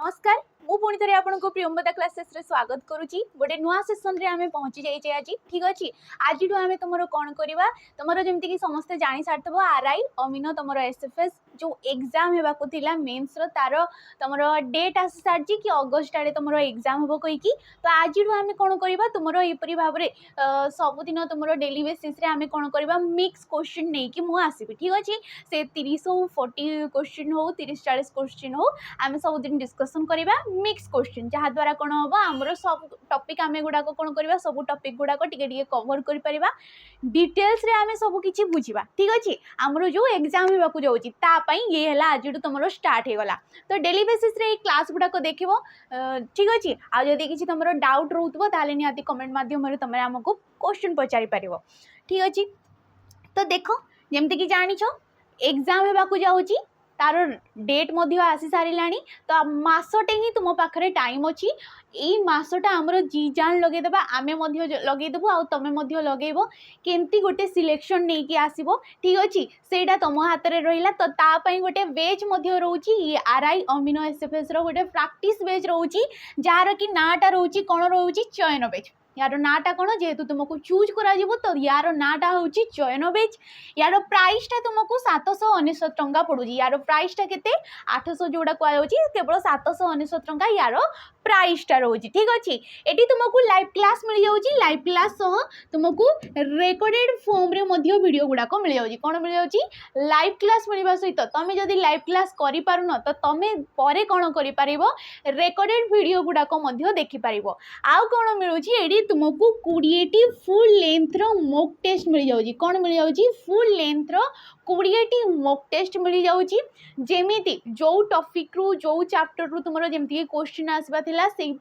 नमस्कार मु पुणी थे आपको प्रियंवदा क्लासेस रे स्वागत करुच्ची गोटे नुआ सेसन रे आमे पहुंची जाइए आज ठीक अच्छे आज आम तुम कौन करवा तुम जमीक समस्ते जानी सारी आरआई अमीन तुम एसएफएस जो एग्जाम होगा मेन्स तार तुम डेट आसी सारी कि अगस्ट आड़े तुम एग्जाम हम कहीकि तो आज आम कौन करवा तुम यपरी भाव में सबुदिन तुम डेली बेसीस आम कौन करवा मिक्स क्वेश्चन नहीं कि मुझे आसबि ठीक अच्छे से 30 हो 40 क्वेश्चन हो 30-40 क्वेश्चन हो आम सबुदिन डिस्कसन करवा मिक्स क्वेश्चन जहाँ द्वारा कौन हम आमर सब टॉपिक आम गुड़ाक कौन करवा सब टॉपिक गुड़ाक टिके कवर कर परिबा डिटेल्स रे आम सब किछि बुझिबा ठीक अच्छे आमर जो एग्जाम होगा जाऊँगी ये है आज तुम स्टार्ट हो गला तो डेली बेसिस रे क्लास गुड़ाक देख ठीक अच्छे आदि किसी तुम डाउट रोथबो ताले निहाती कमेंट माध्यम तुम आमको क्वेश्चन पचारि पारिबो ठीक अच्छे तो देख जमती कि जान एग्जाम होगा जाऊँगी तार डेट आसी सारा तो मसटे ही तुम पाखे टाइम अच्छी यही मसटा आमर जी जान लगेदेबा आम लगेदेबू आ तुम लगेब केमती गोटे सिलेक्शन नहीं कि आसब ठीक अच्छे सेटा तुम हाथ में रहा तो तापाई गोटे बेच रोचे आरआई अमीन एसएफएस रोटे प्रैक्टिस बेच रोचे जार कि नाटा रोचे कौन रोचे चयन बेच यार नाटा कौन जेहेतु तुमको चूज करा तो यार नाटा हूँ चयन बेच यार प्राइसटा तुमको 799 टंका पड़ू यार प्राइसटा के 800 जोड़ा कहु केवल 799 टंका यार प्राइसटा रोचे ठीक अच्छे ये तुमको लाइव क्लास मिल जाऊँगी लाइव क्लास सह तुमको रेकर्डेड फॉर्म रे वीडियो गुड़ाक मिल जाऊँगी कौन मिल जाऊँगी लाइव क्लास मिलवा सहित तुम जदि लाइव क्लास करें तो तुम पर कौन कर रेकर्डेड वीडियो गुड़ाक देखिपार आउ कौन मिलूँ तुमको 20टी फुल लेंथ रो मॉक टेस्ट मिल जाऊँगी कौन मिल जाऊँगी फुल लेंथ रो 20टी मॉक टेस्ट मिल जाऊँगी जेमिति जो टॉपिक रु जो चैप्टर रु तुम जमती क्वेश्चन आसवा से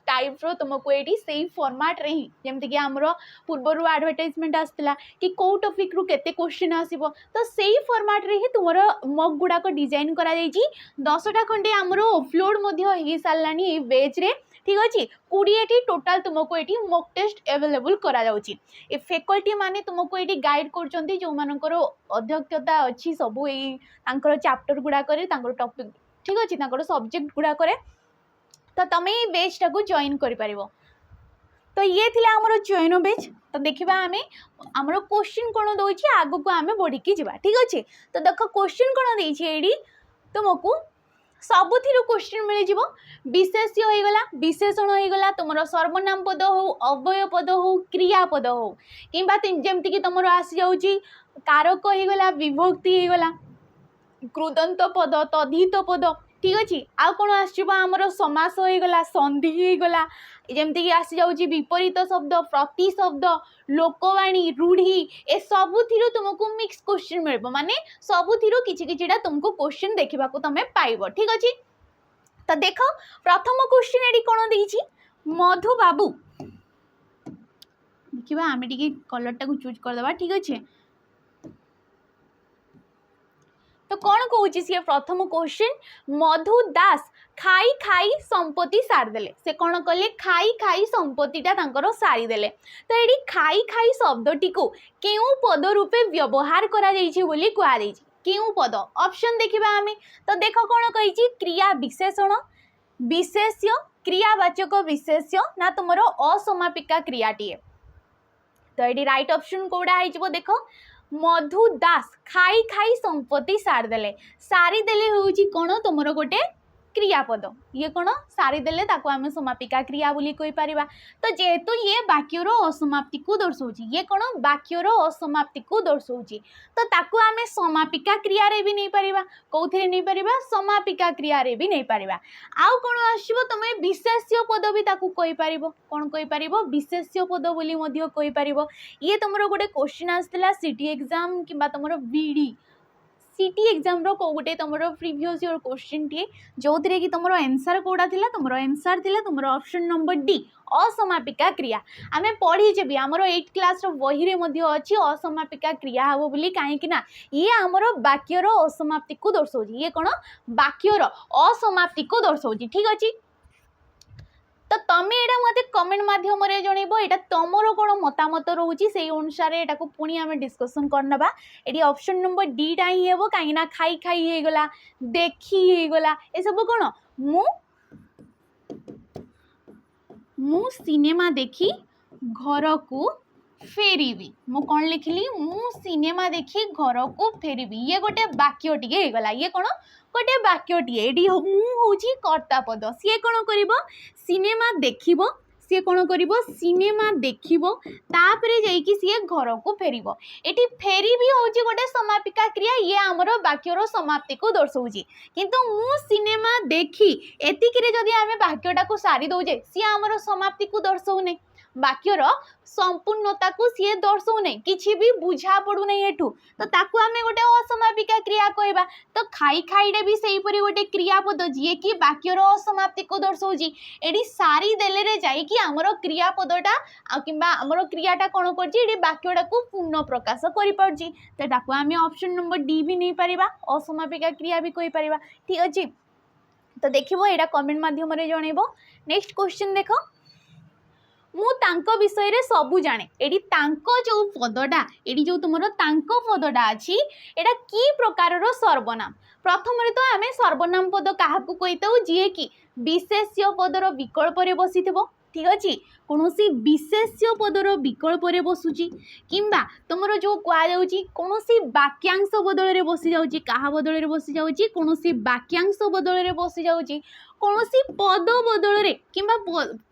टाइप रो तुमको ये से फॉर्मेट रे ही जमती कि आमर पूर्वर एडवर्टाइजमेंट आसला कि कौ टॉपिक रु केते क्वेश्चन आसीबो तो सेही फॉर्मेट रे ही तुमर मॉक गुड़ाक डिजाइन करा जायछि 10टा खंडे आमर अपलोड मध्य हो सारलानी ए पेज रे ठीक अच्छे 20टी टोटाल तुमको ये मॉक टेस्ट अवेलेबल करा जाउछि ए फैकल्टी माने तुमको ये गाइड करछन्ती जो मानकर अध्यक्षता अच्छी सबू ए तांकर चैप्टर गुड़ा करे तांकर टॉपिक ठीक अच्छे तांकर सब्जेक्ट गुड़ा करे तो तुम ये बेचटा को जॉइन कर पारिबो तो ये थिला हमरो चयन बेच तो देखा आम आमर क्वेश्चन कौन दौर आग को आम बढ़ी जावा ठीक अच्छे तो देख क्वेश्चन कौन देती तुमको सबुथि क्वेश्चन मिल जाव विशेष्य होगला विशेषण होगला तुम सर्वनाम पद हो अव्यय पद हो क्रियापद हो कि जमती कि तुम आसी जाऊँगी कारक होगला विभक्ति होगला कृदंत पद तद्धित पद ठीक अच्छे आउ कौन आमर समास होगला संधि होगला जमती कि आसी जाऊँगी विपरीत शब्द प्रति शब्द लोकवाणी रूढ़ी ए सबुथि तुमको मिक्स क्वेश्चन मिल माने सबुथि किछिटा तुमको क्वेश्चन देखा तुम पाइब ठीक अच्छे तो देख प्रथम क्वेश्चन ये कौन देछि मधु बाबू देखा आम टे कलरटा को चूज करदे ठीक अच्छे तो कौन कौन सी प्रथम क्वेश्चन मधु दास खाई खाई संपत्ति सारिदेले से कौन कले खाई खाई संपत्तिटा सारिदेले तो ये खाई खाई शब्दटी को क्यों पद रूपे व्यवहार करा कहुई क्यों पद ऑप्शन देखा आम तो देख कौन कही क्रिया विशेषण विशेष्य क्रियावाचक विशेष्य ना तुम असमापिका क्रियाटीए तो ये राइट ऑप्शन कौड़ा हो देख मधु दास खाई खाई संपत्ति सारिदेले हूँ कौन तुम गोटे क्रियापद ये कौन सारिदेले आम समापिका क्रिया बोली कही पारिबा तो जेहेतु ये वाक्यर असमाप्ति को दर्शाऊँ ये कौन वाक्यर असमाप्ति को दर्शाऊँ तो ताकू आम समापिका क्रिया रे भी नहीं पारिबा कौथिरे नहीं पारिबा समापिका क्रिया रे भी नहीं पारिबा आउ कौन आसीबो तुमे विशेष्य पद भी ताकू कहि पारिबो कौन कहि पारिबो विशेष्य पद बोली मध्य कहि पारिबो ये तुमरो गोटे क्वेश्चन आस्थिला सिटी एग्जाम किबा तुमरो बीडी सिटी एग्जाम रो गोटे तुम प्रीवियस ईयर क्वेश्चन टे जो थी कि तुम आंसर कौटा था तुम आंसर थी तुम ऑप्शन नंबर डी असमापिका क्रिया आम पढ़ीचे भी आमर 8th क्लास बही रे अच्छी असमापिका क्रिया हम बोली कहीं ये आमर वाक्यर असमाप्ति को दर्शाऊँ ये कौन वाक्यर असमाप्ति को दर्शाऊँ ठीक अच्छे तो तुम यहाँ मत कमेंट मध्यम जनइब यहाँ तुमर कौन मतामत रोचे से अनुसार यहाँ को पुणी आम डिस्कसन करना ये ऑप्शन नंबर डीटा ही हे कहीं खाई खाई हो गला देखी हो गला ये सब कौन मु मु सिनेमा देखी घर को फेरिबी मु कौन लिखली मु सिनेमा देखी घर को फेरिबी ये गोटे वाक्य टिके गला ये कौन गोटे वाक्य टिए एडी मु होची कर्ता पद सी कौन करिवो सिनेमा देखिबो सी कौन करिवो सिनेमा देखिबो तापरे जाइकी सी घर को फेरिबो एटी फेरिबी होची गोटे समापिका क्रिया ये हमरो वाक्यर समाप्ति को दर्शाउची किंतु मु सिनेमा देखी एतिकिरे जदी आमे वाक्यटा को सारी दउजे सी हमरो समाप्ति को दर्शाउ नै वाक्यर संपूर्णता को सी दर्शाउ नै किछि भी बुझा पड़ू नै एठू तो ताकू आमे गोटे असमापिका क्रिया कहबा तो खाई खाईडे भी सेही परी गोटे क्रियापद जिए कि वाक्यर असमाप्ति को दर्शाउची एडी सारी देले रे जाई कि हमरो क्रियापदटा आ किबा हमरो क्रियाटा कोन करची एडी वाक्यटा को पूर्ण प्रकाश करि परची तो ताकू आमे ऑप्शन नंबर डी भी नै परिबा असमापिका क्रिया भी कहि परिबा ठीक अछि तो देखिबो एडा कमेंट माध्यम रे जणैबो नेक्स्ट क्वेश्चन देखो मु तांको विषय रे सबु जाने एडी तांको जो पदटा एडी जो तुमरो तांको पदटा अछि एडा की प्रकार रो सर्वनाम प्रथम रे तो आमे सर्वनाम पद काहाकू कहितौ जिए कि विशेष्य पदर विकल्प रे बसिथिबो ठीक अछि कोनोसी विशेष्य पदर विकल्प रे बसुची किंबा तुमरो जो कुआ जाउची कोनोसी वाक्यांश बदल रे बसि जाउची काहा बदल रे बसि जाउची कोनोसी वाक्यांश बदल रे बसि जाउची कोनोसी पद बदल रे किंबा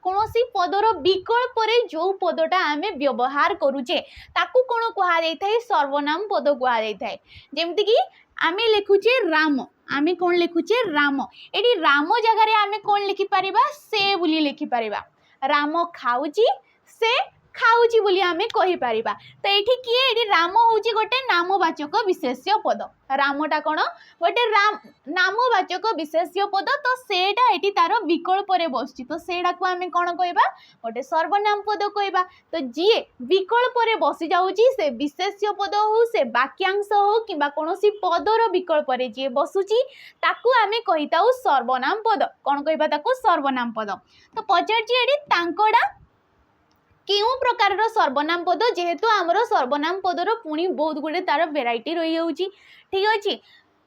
कोनोसी पदर विकल्प रे जो पदटा आमे व्यवहार करूचे ताकू कोन कुआ जाई थाए सर्वनाम पद कुआ जाई थाए जेमति कि आमे लिखुचे राम आमे कोन लिखुचे राम एडी राम जगह रे आमे कोन लिखि परिबा से बुली लिखि परिबा राम खाउची से खाउची बोली आमे कहि परिबा तो एठी किए एठी राम होउची गोटे नामवाचक विशेष्य पद रामटा कोन गोटे राम नामवाचक विशेष्य पद तो सेटा एठी तार विकल्प रे बसची तो सेडा को आमे कोन कहबा गोटे सर्वनाम पद कहबा तो जिए विकल्प रे बसि जाउची से विशेष्य पद हो से वाक्यांश हो किबा कोनोसी पदर विकल्प रे जे बसुची ताकू आमे कहिताउ सर्वनाम पद कोन कहबा ताकू सर्वनाम पद तो पचारची एठी तांकोडा केउ प्रकार सर्वनाम पद जेहेतु आमर सर्वनाम पदर पुणी बहुत गुड़े तार वेराइटी रही जाऊँगी ठीक अच्छे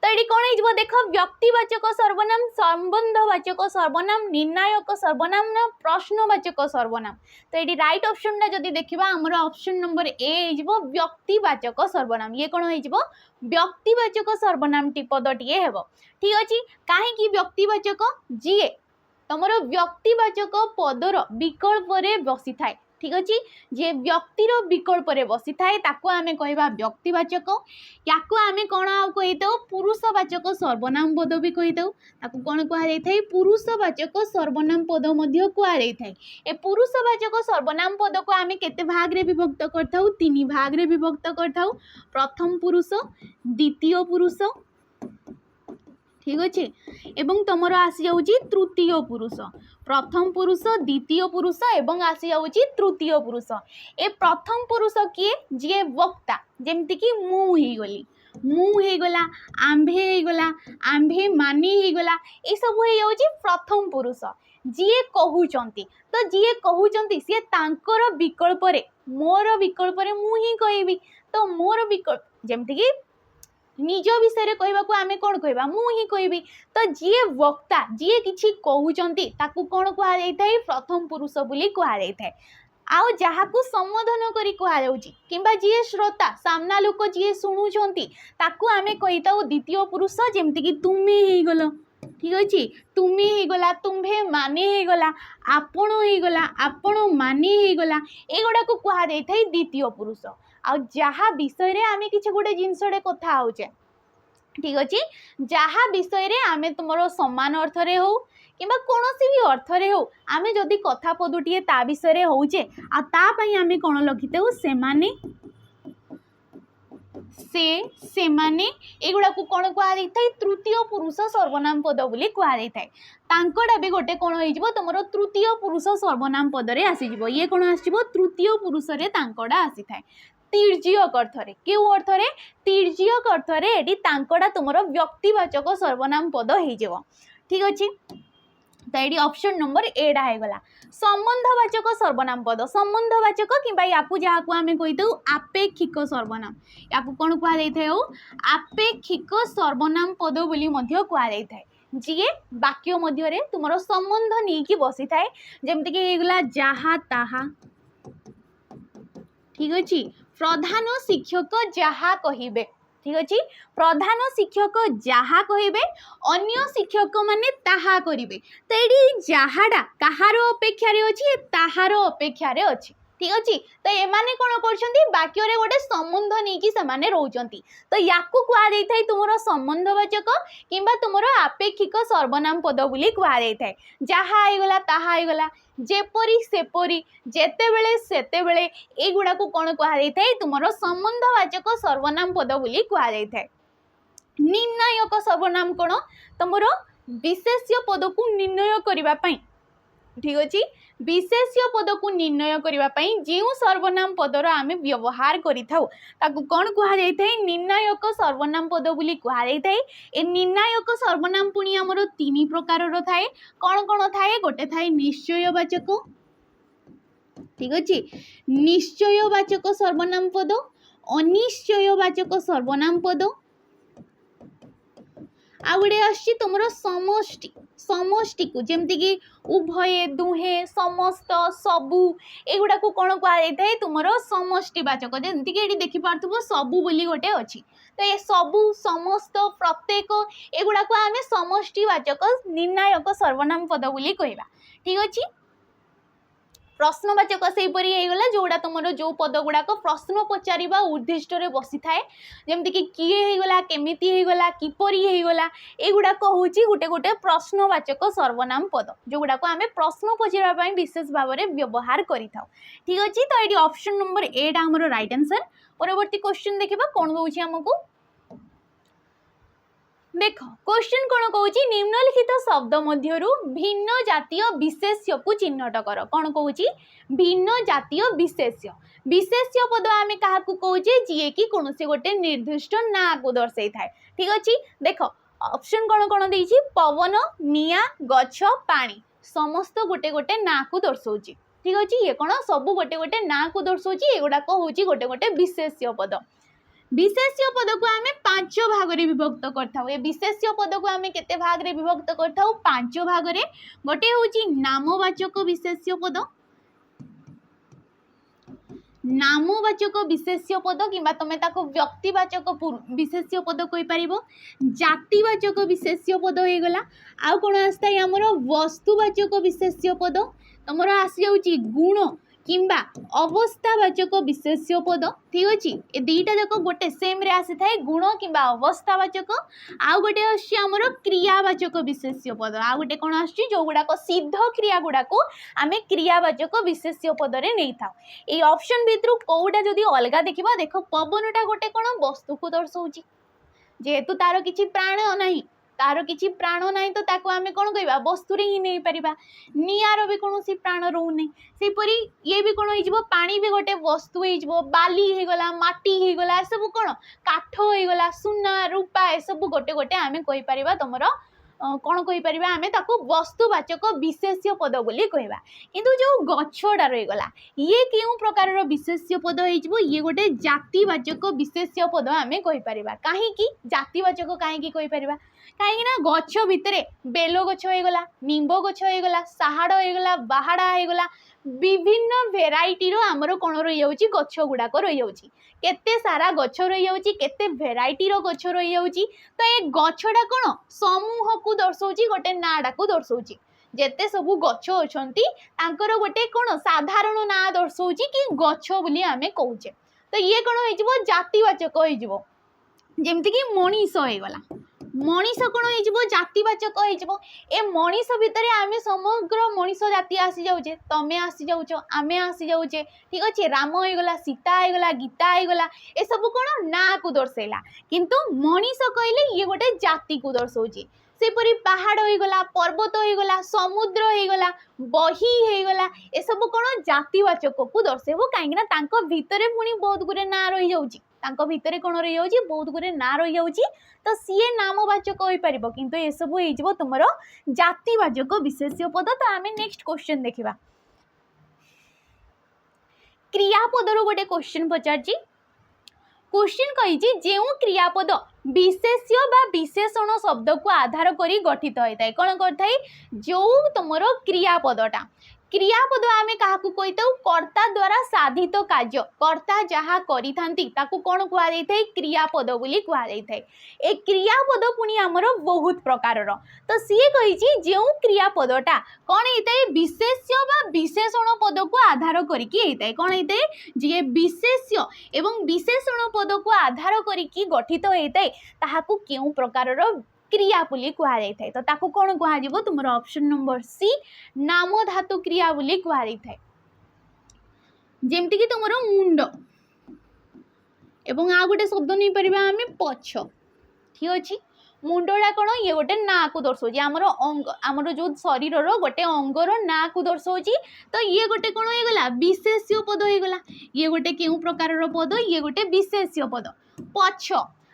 तो ये कौन हो देख व्यक्तिवाचक सर्वनाम संबंधवाचक सर्वनाम निर्णायक सर्वनाम ना प्रश्नवाचक सर्वनाम तो ये राइट ऑप्शन जदि देखा आमर ऑप्शन नंबर ए हो व्यक्तिवाचक सर्वनाम ये कौन हो व्यक्तिवाचक सर्वनाम टी पदटे हे ठीक अच्छे कहीं व्यक्तिवाचक जी तुम व्यक्तिवाचक पदर विकल्प रे बसी थाए ठीक अच्छे जे व्यक्तिर विकल्प रे बसी थाए ताको आमे कहबा व्यक्तिवाचक याको आमे कोन आ कहितौ पुरुषवाचक सर्वनाम पद भी कहितौ ताको कोन कहा जाय थाए पुरुषवाचक सर्वनाम पद मध्ये कहा जाय थाए ए पुरुषवाचक सर्वनाम पद को आमे केते भाग रे विभक्त करथाउ तीन भाग रे विभक्त करथाउ प्रथम पुरुष द्वितीय पुरुष ठीक अच्छे एवं तुमर आसी जाउची तृतीय पुरुष प्रथम पुरुष द्वितीय पुरुष एवं आसी जाउची तृतीय पुरुष ए प्रथम पुरुष किए जे वक्ता जेमति कि मु ही गली मु हे गला आंभे मानी हे गला ए सब हो जाउची प्रथम पुरुष जिए कहउचंती तो जिए कहउचंती से तांकर विकल्प रे मोर विकल्प रे मु ही कहबी तो मोर विकल्प जेमति कि निज विषय कहवा को आमे कौन कहबा मु ही कहबी तो जी वक्ता जी किछि कहउचंती ताकू कौन कहा जाय थाए प्रथम पुरुष बोली कहा जाय थाए आउ जहा को संबोधन करी कहा जाउची किंबा जी श्रोता सामना लोक जी सुनुचंती ताकू आमे कहिताउ द्वितीय पुरुष जेमति कि तुमे ही गलो ठीक अच्छे तुमे ही गला तुम्भे माने ही गला आपण ही गला आपण माने ही गला एगुड़ा को कहा जाय थाए द्वितीय पुरुष आ जहा विषय रे आमे किछि गोटे जिनसडे कथा होचे ठीक अच्छे जहा विषय रे आमे तुमरो समान अर्थ रे हो किंबा कोनोसी भी अर्थ रे हो आमे जदी कथा पदुटिए ता विषय रे होउचे आ ता पई आमे कोन लखितेउ सेमाने से माने एगुड़ा को कौन कहा जाए तृतीय पुरुष सर्वनाम पद बोली कहा जाए तांकड़ा भी गोटे कौन हो तुम तृतीय पुरुष सर्वनाम पद रे आसीजिवो ये कौन आसीजिवो तृतीय पुरुष रे तांकड़ा आसी थाए तिर्यक अर्थरे केउ अर्थरे तिर्यक अर्थरे एटी तांकड़ा तुमरो व्यक्तिवाचक सर्वनाम पद हो जाव ठीक अच्छे तो ये ऑप्शन नंबर एडा है गला संबंधवाचक सर्वनाम पद संबंधवाचक किंबा याकू जहाँ को आमे कहितौ आपेक्षिक सर्वनाम याकू कोन कहा जाय थाए आपेक्षिक सर्वनाम पद बोली मध्य कहा जाय थाए जी वाक्य मध्य तुमर संबंध नहीं कि बसी थाए जमती कि जहा ताहा ठीक अच्छे प्रधान शिक्षक जहा कहिबे ठीक अच्छे प्रधान शिक्षक जहा कहिबे अन्य शिक्षक माने ताहा करिवे तो ये जहाडा कहार अपेक्षा रे अछि ताहार अपेक्षा रे अछि ठीक अच्छे तो एमाने कौन कर वाक्य रे गोटे संबंध नहीं कि सेमाने रोचंती तो याकू कुआ जाई थाई तुमरो संबंधवाचक किंबा तुमरो आपेक्षिक सर्वनाम पद बोली कुआ जाई थाई जहा आइगला ताहा आइगला जेपरी सेपरी जेतेबेले सेतेबेले एगुड़ा को कौन कुआ जाई थाई तुमरो संबंधवाचक सर्वनाम पद बोली कुआ जाई थाई निर्णायक सर्वनाम कौन तुमरो विशेष्य पद को निर्णय करिबा पई ठीक अच्छे विशेष्य पद को निर्णय करने जो सर्वनाम पदर आम व्यवहार करूँ कौन कहुई निर्णायक सर्वनाम पद बोली कहुई ए निर्णायक सर्वनाम पुणी आमर तीन प्रकार थाए कौन कौन थाए गोटे थाए निश्चयवाचक ठीक अच्छे निश्चयवाचक सर्वनाम पद अनिश्चयवाचक सर्वनाम पद आ गोटे आछि तुमर समष्टि समष्टि को जमती कि उभय दुहे समस्त सबू एगुड़ा को कौन कहुई तुमर समष्टिवाचक जमती कि देखि पार्थुबो सबू बोली गोटे अच्छी तो ये सबू समस्त प्रत्येक एगुड़ा को आम समष्टिवाचक निर्णायक सर्वनाम पद बोली कहवा ठीक अच्छे प्रश्नवाचक से गला जोड़ा तुम जो पद गुड़ाक प्रश्न पचार उद्दिष्ट बसी थाए जमती कि किए होगला केमिति होगला किपरि होगला एगुड़ाक हूँ गोटे गोटे प्रश्नवाचक सर्वनाम पद जो गुड़ाक आम प्रश्न पचार विशेष भाव में व्यवहार करि थाउ ठीक अच्छे तो ये ऑप्शन नंबर ए आमर राइट आंसर परवर्ती क्वेश्चन देखा कौन दूसरी आमको देख क्वेश्चन कौन कहूँ निम्नलिखित शब्द मध्यरु भिन्न जातीय विशेष्य को चिन्हट कर कौन कहूँ भिन्न जातीय विशेष्य विशेष्य पद आम क्या कहे जी कि कौन से गोटे निर्दिष्ट ना को दर्शाई थाए ठीक अच्छे देख ऑप्शन कौन कौन देछि पवन निया गछ पानी समस्त गोटे गोटे ना को दर्शाऊँ ठीक अच्छे ये कौन सब गोटे गोटे ना को दर्शाऊँ एगुड़ाक हूँ गोटे गोटे विशेष्य पद विशेष्य पद को आम पांच भाग में विभक्त कर विशेष्य पद को आम केते भाग में विभक्त कर पांच भाग में गोटे हूँ नामवाचक विशेष्य पद नामवाचक विशेष्य पद किंबा तुम ताको व्यक्तिवाचक विशेष्य पद कहि परिबो जातिवाचक विशेष्य पद हो गला आउ कोन आस्ता हमर वस्तुवाचक विशेष्य पद तुमर आसी जाउची गुण किंबा अवस्थावाचक विशेष्य पद ठीक अच्छे ये दुईटा जाक गोटे सेम रे आसी थाए गुण किंबा अवस्थावाचक आउ गोटे आमर क्रियावाचक विशेष्य पद आउ गोटे कौन आसुची जो गुड़ाक सिद्ध क्रिया गुड़ाक आम क्रियावाचक विशेष्य पद रे नहीं था ये ऑप्शन भितर कौटा जदि अलग देखा देख पवनटा गोटे कौन वस्तु को दर्शाऊँ जेहेतु तार किछि प्राण नहीं तार किछि प्राण ना तो ताको आमे कौन कहवा वस्तु ही नहीं पारिबा निआर भी कौन सी प्राण रोने सेपरी ये भी कौन हो पानी भी गोटे वस्तु हो बाली हो गला माटी हो गला सब कौन काठ हो गला सुना रूपा ए सब गोटे गोटे आमे कहि परिबा तमरो कौन कहि परिबा आमे ताको वस्तुवाचक विशेष्य पद बोली कहवा किंतु जो गछडा रही गला ये केउ प्रकार विशेष्य पद हो ये गोटे जातिवाचक विशेष्य पद आमे कहि परिबा काहे कि जातिवाचक काहे कि कहि परिबा कहीं गछ भितर बेल गछ होगला निम्ब गछ होगला साहाड़ होगला बाहाड़ा होगला विभिन्न भेराइटी आमर कौन रही गछ गुड़ाक रही केते सारा गछ रही केते भेराइटी गछ रही तो ये गछटा कौन समूह को दर्शाऊँ गोटे नाड़ा को दर्शाऊँ जेते सबू गछ अच्छी गोटे कौन साधारण ना दर्शाऊँ कि गछ बोली आमे कहूचे तो ये कौन हो जातिवाचक हो जमती कि मनीष होगला मनीष कौन हो जातिवाचक हो मनीष भितर आम समग्र मनीष जाति आसी जाऊे तमें आसी जाऊच आमे आसी जाऊे ठीक अच्छे राम होगला सीता होगला गीता होगला ए सब कौन ना को दर्शाइला किंतु मनीष कहले ये गोटे जाति को दर्शाऊँ सेपरी पहाड़ होगला पर्वत होगला समुद्र होगला बही होगला ए सब कौन जातिवाचक को दर्शेब कहीं भितर पुणी बहुत गुरे ना रही जाऊँ भितर कौन रही जाऊँ बहुत गुरे ना रही जाऊँ तो सीए नामवाचक हो पार किंतु ये सब हो तुम जातिवाचक विशेष्य पद तो आम नेक्स्ट क्वेश्चन देखा क्रियापदर गोटे क्वेश्चन पचार क्वेश्चन कही जो क्रियापद विशेष्य बा विशेषण शब्द को आधार करी गठित होता है कौन करता है जो तुमर क्रियापदटा क्रियापद आम क्या कही कर्ता द्वारा साधित कार्य कर्ता जहाँ करी कौन कहुई क्रियापद बोली कहुई ए क्रियापद पुणी आमर बहुत प्रकार तो सी कही जो क्रियापदटा कौन होता है विशेष्य बा विशेषण पद को आधार करके कौन होता है जी विशेष्य एवं विशेषण पद को आधार करके गठित होता है ताहाकू केउ प्रकार क्रिया बोली कहुई तो ताकू कौन कह तुम ऑप्शन नंबर सी नाम धातु क्रिया बोली कहुई जेमती कि तुम मुंड एवं आ गोटे शब्द नहीं पार आम पछ ठीक अच्छे मुंडा कौन ये गोटे ना को दर्शाऊँ आमर अंग आमर जो शरीर गोटे अंगर ना को दर्शाऊँ तो ये गोटे कौन होगा विशेष्य पद होगा ये गोटे क्यों प्रकार पद ये गोटे विशेष्य पद पछ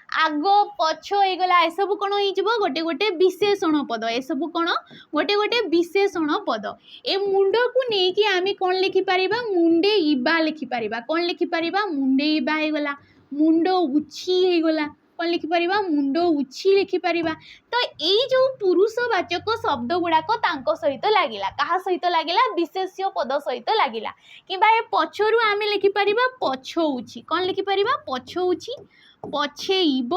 आग पछ होगा ए सब कौन हो गोटे गोटे विशेषण पद ए सब कौन गोटे गोटे विशेषण पद ए मुंड को लेकिन आम कौन लिखिपर मुंडे इबा लिखिपर कौन लिखिपर मुंडे इबा होगा मुंड उछी होगा कौन लिखिपर मुंड उछी लिखिपर तो यही जो पुरुषवाचक शब्द गुड़ाक सहित लगिला क्या सहित लगिला विशेष्य पद सहित लगिला कि पछरू आम लिखिपर पछौची कौन लिखिपर पछौची पछेइब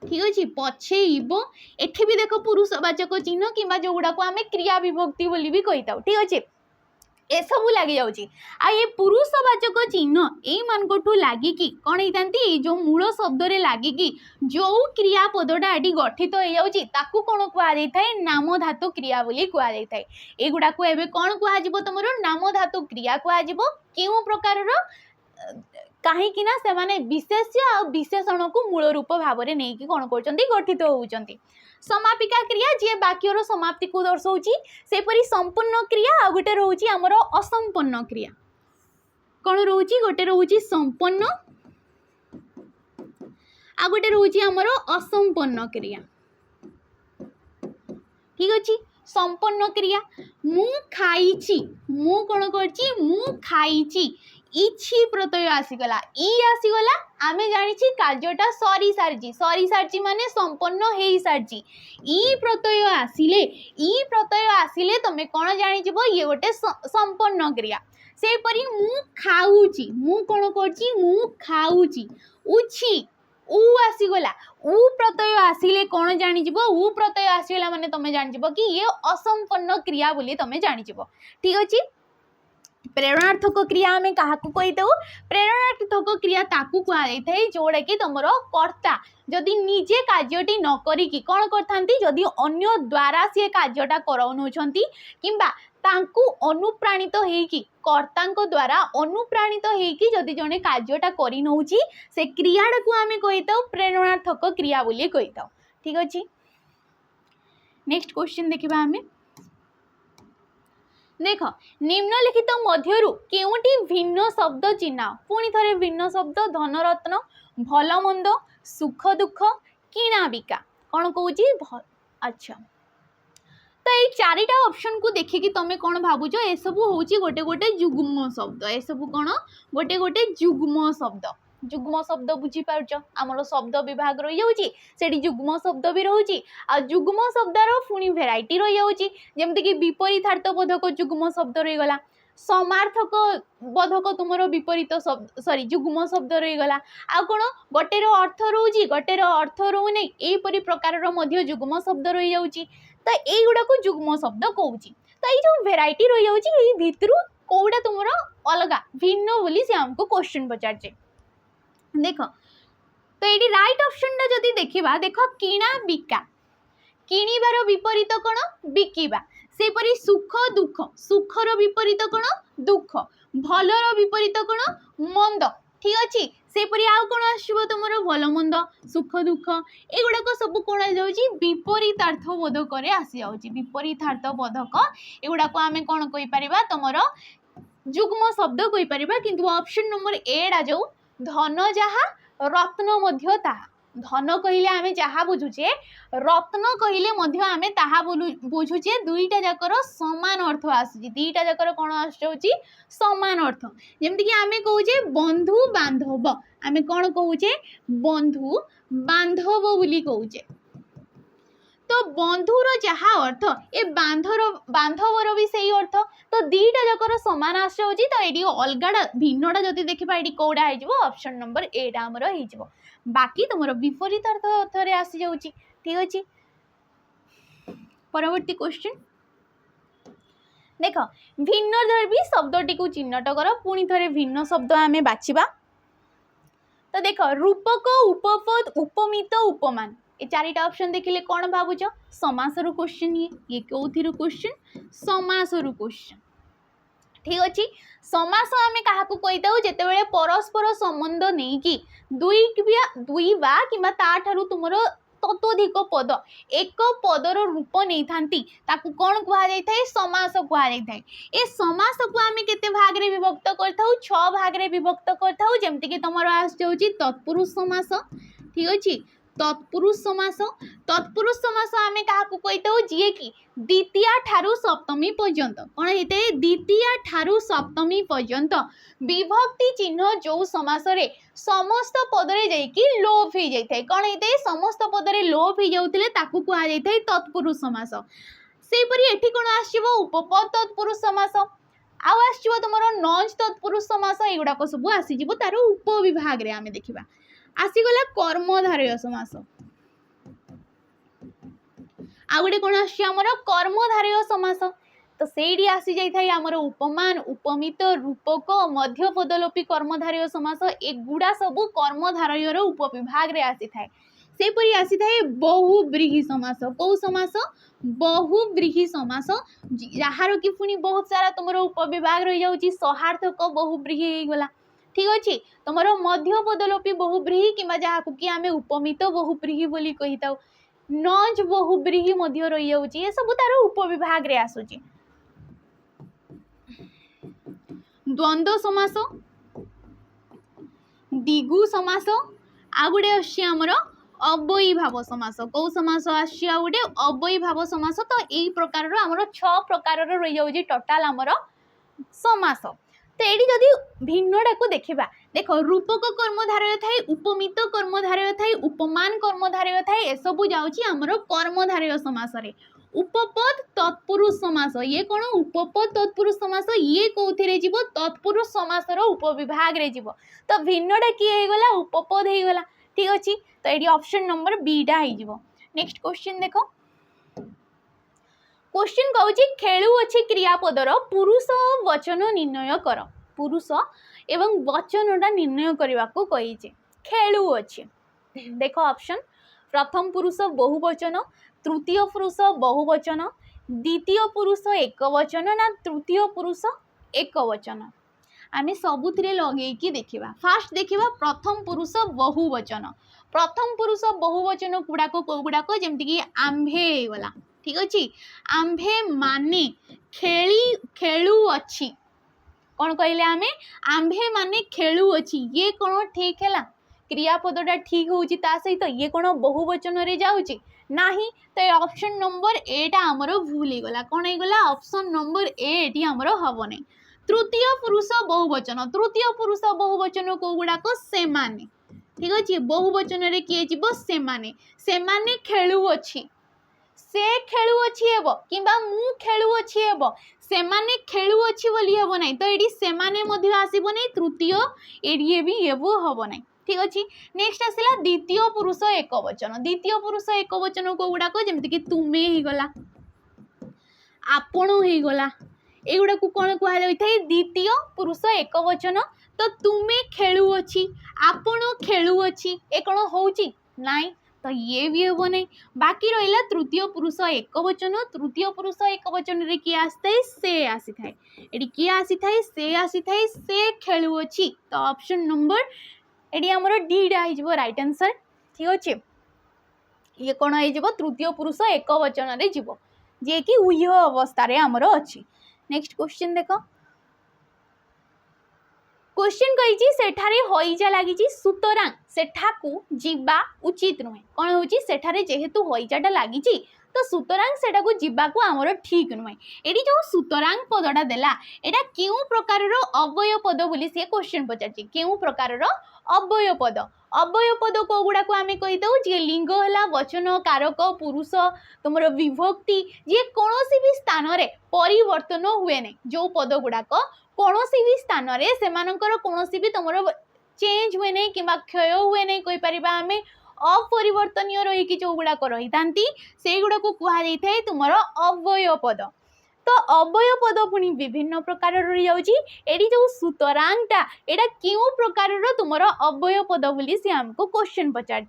ठीक अच्छे पछेइब एठी भी देख पुरुषवाचक चिन्ह कि जो गुड़ाक आम क्रिया विभक्ति बोली भी कही था ठीक अच्छे ए सब लगी जाऊँगी आ ये पुरुषवाचक चिन्ह यही मानकठू लगिकी कौन होती जो मूल शब्द लगिकी जो क्रियापदटा ये गठित हो जाऊँगी ताकू कौन कहुई नाम धातु क्रिया बोली कहुई एगुड़ा एवं कौन कह तुम नाम धातु क्रिया कह प्रकार कहीं से माने विशेष्य आ विशेषण को मूल रूप भाव में नहीं कौन कर गठित होती समापिका क्रिया जी वाक्यर समाप्ति को दर्शाऊँगी सेपरी संपूर्ण क्रिया आ गोटे रोचे आमर असंपन्न क्रिया कौन रोचे गोटे रोचे संपन्न आ गोटे रोचे आमर असंपन्न क्रिया ठीक अच्छे संपन्न क्रिया मु खाइची मु कौन करची मु खाइची इछि प्रत्यय आसीगला आसीगला आम जानी कार्यटा सरी सारी माने संपन्न हो सारी ई प्रत्यय आसिले तुम कौन जानी ये गोटे संपन्न क्रिया सेपरी मु खाऊची मु कौन करची मु खाऊची उछि उ आसीगला उ प्रत्यय आसिले कौन जानी उ प्रत्यय आसीगला माने तुम जानी कि ये असंपन्न क्रिया बोली तुम जानी ठीक अच्छे प्रेरणार्थक क्रिया आम क्या कही प्रेरणार्थक क्रिया ताकू कहुई जोड़ा कि तुम कर्ता जदि निजे कार्यटी न करी कौन करथांती जदि अन्य द्वारा सी कार्यटा कराउनउछंती किंबा तांकू अनुप्राणित होइकी कर्ता द्वारा अनुप्राणित होइकी जदि जने कार्यटा करि नउची से क्रियाटा को आम कही प्रेरणार्थक क्रिया बोली कही ठीक अच्छे नेक्स्ट क्वेश्चन देखा आम देख निम्नलिखित मध्यरु केउटी भिन्न शब्द चिन्ह पुणी थे भिन्न शब्द धनरत्न भलमंद सुख दुख किणा बिका कौन कौच अच्छा तो ये चारिटा ऑप्शन को देखिकी तुम कौन भावुच ए सब हूँ गोटे गोटे जुग्म शब्द ए सब कौन गोटे गोटे जुग्म शब्द बुझीपार आमर शब्द विभाग रही जाऊँगी से जुग्म शब्द भी रोचे आ जुग्म शब्दर पुणी भेराइटी रही जाऊँगी जमीक विपरीतार्थ बोधक जुग्म शब्द रहीगला समार्थक बोधक तुम विपरीत शब्द सॉरी जुग्म शब्द रहीगला आ कौन गोटेर अर्थ रोचे गोटेर अर्थ रोने यहीपरि प्रकार जुग्म शब्द रही जाऊँगी तो युवा को जुग्म शब्द कहूँ तो ये जो भेराइटी रही जाऊँगी भितर कौटा तुम अलग भिन्न बोली से आमको क्वेश्चन पचारे देख तो ये राइट ऑप्शन टा जदि देखा देख किणा बिका किणीबार विपरीत कौन बिकिबा सेपरी सुख दुख सुखर विपरीत कौन दुख भलर विपरीत कौन मंद ठीक अच्छे सेपरी आउ कौन आसो तुम भल मंद सुख दुख एगुड़ाक सब कौन हो विपरीतार्थ बोधक आसी जाऊँगी विपरीतार्थ बोधक एगुड़ाक आम कौन कहीपर तुम जुग्म शब्द कहीपर किंतु ऑप्शन नंबर ए जो धन जहा रत्न मध्य ताहा धन कहले आमे जहा बुझुचे रत्न कहले मध्य आमे ताहा बुझुचे दुईटा जाकर समान अर्थ आसुची दुईटा जाकर कोन आसुची समान अर्थ जेमति कि आमे कहूचे बंधु बांधव आमे कोन कहूचे बंधु बांधव बोली कहूचे तो बंधुर जहा अर्थ ए बांधवर भी सही अर्थ तो दीटा जाकर समान आसुची तो एडी अलगाडा भिन्नटा जदि देखिबा एडी कोडा हे जिवो ऑप्शन नंबर ए टा हमर हे जिवो बाकी तुमर विपरीत अर्थ अर्थरे आसी जाउची ठीक अछि परवर्ती क्वेश्चन देख भिन्न धर्वी शब्दटी को चिन्हट कर पुणी थरे भिन्न शब्द आमे बाछिबा तो देख रूपक उपपद उपमित उपमान ए चारिटा ऑप्शन देखिले कौन भावुच समासरु क्वेश्चन ये कोथिरु क्वेश्चन समासरु क्वेश्चन ठीक अच्छी समास आमे काहाकू कहिताउ जेतेबेले परस्पर संबंध नहीं कि दुई बा किंबा ता ठारू तुमरो ततोधिक पद एक पदर रूप नहीं थांती ताकू कौन कहा जाय थाए समास कहा जाय थाए ए समास को आमे केते भाग रे विभक्त करथाउ 6 भाग रे विभक्त करथाउ जेमति कि तमरो आस जाउची तत्पुरुष समास ठीक अछि तत्पुरुष समास आमे काहाकू कहिताउ जिए कि द्वितीय ठारू सप्तमी पर्यंत कोन हेते द्वितीय ठारू सप्तमी पर्यंत विभक्ति चिन्ह जो समास रे समस्त पद रे जाई कि लोप हो जाई थाए कोन हेते समस्त पद रे लोप हो जाउतिले ताकू कहा जाई थाए तत्पुरुष समास सेही परी एठी कोन आसीबो उपपद तत्पुरुष समास आउ आसीबो तमरो नॉन तत्पुरुष समास एगुडा को सब आसी जिवो तारो उपविभाग रे आमे देखिबा आसीगला कर्मधारय समास आ गोटे कौन आमर कर्मधारय समास तो सेठी आसी जाए आमर उपमान उपमित रूपक मध्य पदलोपी कर्मधारय समास एगुड़ा सब कर्मधारयर उपविभाग रे आसी थाए सेपरी आसी थाए बहुव्रीहि समास कौ समास बहुव्रीहि समास जहार कि पुनी बहुत सारा तुमर उपविभाग रही जाउची सहार्थक बहुव्रीहि हे गला ठीक अच्छे तुमर मध्य पदलोपी बहुव्रीहि किंबा जहाकू कि आमे उपमित बहुव्रीहि बोली कहिताउ नज बहुव्रीहि मध्य रही जाउची ए सब तार उपविभाग रे आसुची द्वंद्व समास दिगु समास आ गुडे अछि हमर अव्ययी भाव समास कौ समास आछि आ गुडे अव्ययी भाव समास तो एई प्रकार रो हमर 6 प्रकार रो रही जाउची टोटल हमर समास तो एडी जदि भिन्नटा को देखिबा देखो रूपक कर्मधारय थाए उपमित कर्मधारय थाए उपमान कर्मधारय थाए ए सब जाउची हमरो कर्मधारय समास रे उपपद तत्पुरुष समास ये कोन उपपद तत्पुरुष समास ये कोथिरे जीवो तत्पुरुष समास रो उपविभाग रे जीवो तो भिन्नटा की हे गला उपपद हे गला ठीक अछि तो एडी ऑप्शन नंबर बी डा हे जीवो नेक्स्ट क्वेश्चन देखो क्वेश्चन कहूँ खेलु अच्छी क्रियापदर पुरुष वचन निर्णय कर पुरुष एवं वचनटा निर्णय करने को कही खेलु अच्छी देख ऑप्शन प्रथम पुरुष बहुवचन तृतीय पुरुष बहुवचन द्वितीय पुरुष एक वचन ना तृतीय पुरुष एक वचन आम सबुथिरे लगे देखा फास्ट देखा प्रथम पुरुष बहुवचन गुड़ाक कौगुड़ाक जमीक आंभे गला ठीक अच्छे आंभे माने खेलु अच्छी कौन कहले आमे आंभे माने खेलु अच्छी ये कौन ठीक है क्रियापदटा ठीक होची ता सहित ये कौन बहुवचन रे जाउची नाही तो ऑप्शन नंबर ए टा हमर भूल ही गला कौन हे गला ऑप्शन नंबर ए एटी हमर हबो नै तृतीय पुरुष बहुवचन को गुड़ाक से माने ठीक अच्छे बहुवचन रे किए जीवो से माने खेलु अच्छी से खेलु अच्छी हेबो किंबा मु खेलु अच्छी हेबो से माने खेलु अच्छी बोली हेबो नै तो एडी से माने मध्य आसीबो नै तृतीय एडी भी हेबो हबो नै ठीक अच्छे नेक्स्ट आसला द्वितीय पुरुष एक वचन को गुड़ाक जमती कि तुमे ही गला आपण ही गला एगुड़ा को कौन कह जाए द्वितीय पुरुष एक वचन तो तुमे खेलु अच्छी आपण खेलु अच्छी ए कौन होउची नाई तो ये भी हेबो नहीं बाकी रहिला तृतीय पुरुष एक वचन रे किए आसी से आसी थाए एडी किए आसी थाए से खेलु अच्छी तो ऑप्शन नंबर एडी हमर डी डा हो राइट आंसर ठीक अच्छे ये कौन हो तृतीय पुरुष एक वचन रे जीवो जे कि उह अवस्था रे हमर अच्छी नेक्स्ट क्वेश्चन देखो क्वेश्चन कही सेठारे हईजा लगी सुतरां सेठाकू जीवा उचित नुहे कौन होची सेठारे जेहेतु हईजाटा लगी तो सुतरां सेटाकू जीवाकू आमर ठीक नुहे एटी जो सुतरां पदटा देला एटा केउ प्रकार अव्यय पद बोली सी क्वेश्चन पचार केउ प्रकार अव्यय पद को गुड़ा को आम कहीदे जी लिंग है वचन कारक पुरुष तुम विभक्ति जी कौन भी स्थान में परिवर्तन हुए नहीं जो पद गुड़ाक कौन भी स्थान में से कौन भी तुम चेंज हुए नहीं कि क्षय हुए नहीं कहीपर आम अपरिवर्तनीय रही जो गुड़ाक रही था से गुड़ा को कहुई थाए तुम अव्यय पद तो अव्यय पद पुणी विभिन्न प्रकार रही जाऊँगी जो सुतरांटा एटा क्यों प्रकार तुम अव्यय पद बोली सी आमको क्वेश्चन पचार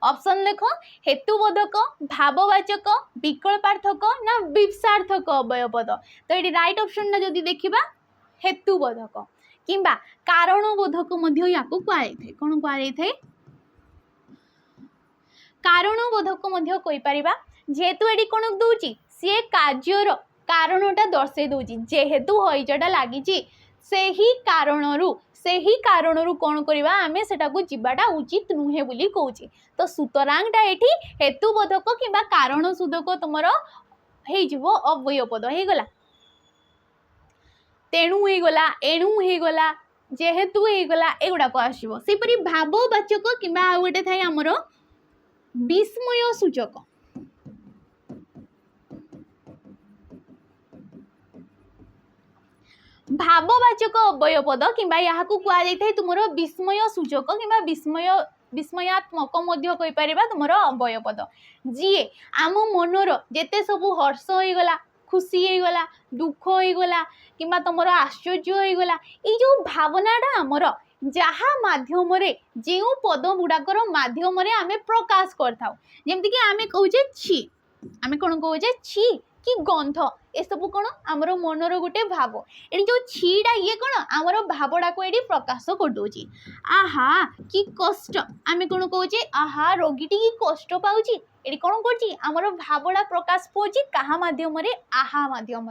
ऑप्शन देख हेतुबोधक भाववाचक विकल्पार्थक ना विपसार्थक अव्यय पद तो ये राइट ऑप्शन जदि देखा हेतुबोधक किंबा कारणबोधक या कौन कहुए कारणबोधक जेहेतु ये कौन दूची सी कार्यर कारणटा दर्शे दूची जेहेतु हईजटा लगी से ही कारणरू कौन करवा आम सेटाकू जीवाटा उचित नुहे बोली कहूँ तो सुतरांटा एठी हेतुबोधक किंबा कारण सुधक तुम हो अव्यय पद हो गला तेणु हो गला एणु हो गला जेहेतु हो गला एगुड़ाक आसो सेपरी भाववाचक किंबा आ गोटे थाए आमर विस्मय सूचक भाववाचक अव्यय पद किंबा यहाँ कहुए तुम विस्मय सूचक किंबा विस्मयात्मक कहीपर तुम अव्यय पद जी आम मनर जिते सब हर्ष हो गला खुशी हो गला दुख हो गला किंबा तुम आश्चर्य हो गला ये जो भावनाटा आमर जहाँ माध्यम जो पद गुड़ाकर माध्यम आम प्रकाश करमती आम कहे छी आम कौन कहे छी कि गंध ए सब कौन आमर मनर गोटे भाव ये जो छीटा ये कौन आमर भावटा को ये प्रकाश करदे आहा कि कष्ट आम कौन कहे आहा रोगीटी कि कष्ट पाऊँ ये कौन कर भावटा प्रकाश पाँच क्या मध्यम आहा मध्यम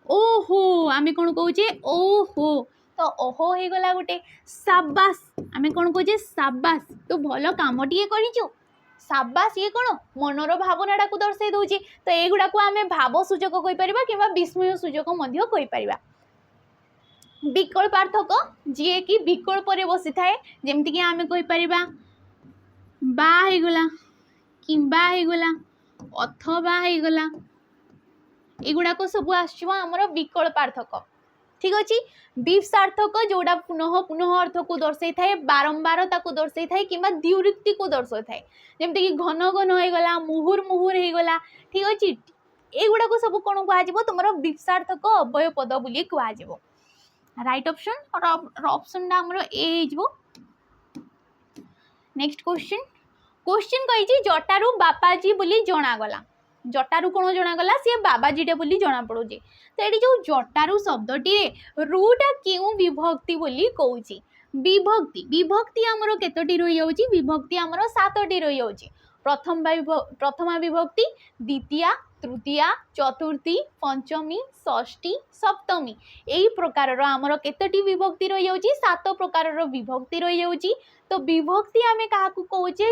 ओहो आम कौन कहे ओहो तो ओहो हो गला गोटे साबास आम कौन कहे साबास तो भल कम टे कर साबास ये कौन मनर भावनाटा को दर्शाई दूची तो युवा को आम भाव सूचक कहीपर कि विस्मय सूचक कहीपर विकल्पार्थक जी कि विकल्प बसी थाए जमती आम कहीपर बाला किंबा होगला अथवा होगला एगुड़ाक सब आमर विकल्पार्थक ठीक अच्छे विपसार्थक जोड़ा पुनः पुनः अर्थ को दर्शाई थाए बारंबार ताको दर्शाई थाए कि द्युक्ति को दर्शाई थाए जमती कि घन घन होगला मुहुर मुहुर होगला ठीक अच्छे एगुड़ाक सब कौन कह तुम विपसार्थक अव्यय पद बोली कह राइट ऑप्शन और ऑप्शन आमर ए हो नेक्स्ट क्वेश्चन कही जटारू बापाजी बोली जनागला जटारू कौन जनागला सी बाबाजीटे बोली जना पड़े तो ये जो जटारू शब्दटी रूटा क्यों विभक्ति बोली कहूँ विभक्ति विभक्ति आमर केतोटी रही जाऊँगी विभक्ति आमर 7टी रही जाऊँगी प्रथमा विभक्ति द्वितीया तृतीया चतुर्थी पंचमी षष्ठी सप्तमी यही प्रकार आमर केतोटी विभक्ति रही जाऊँगी 7 प्रकार विभक्ति रही जाऊँगी तो विभक्ति आम क्या कहे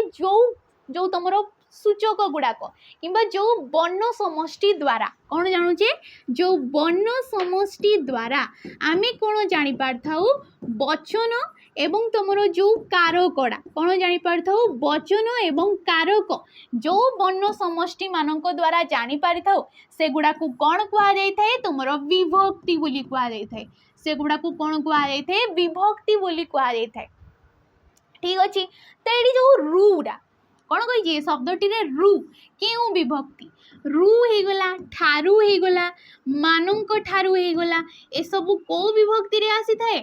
जो तुम सूचक गुड़ाक किंबा जो वर्ण समष्टि द्वारा कौन जानूचे जो वर्ण समष्टि द्वारा आम कौन जापर था वचन एवं तुमर जो कारकड़ा कौन जापर था वचन एवं कारक जो वर्ण समष्टि मान द्वारा जापर था से गुड़ा को कौन कहुए तुम विभक्ति बोली कहुए से गुड़ा को कौन कहुए विभक्ति बोली कहुए ठीक अच्छे तो ये जो रूटा कौन कही शब्दटी रु क्यों विभक्ति रु होगला ठारू होगला मानक ठारू होगला ए सब को विभक्ति रे आसी थाए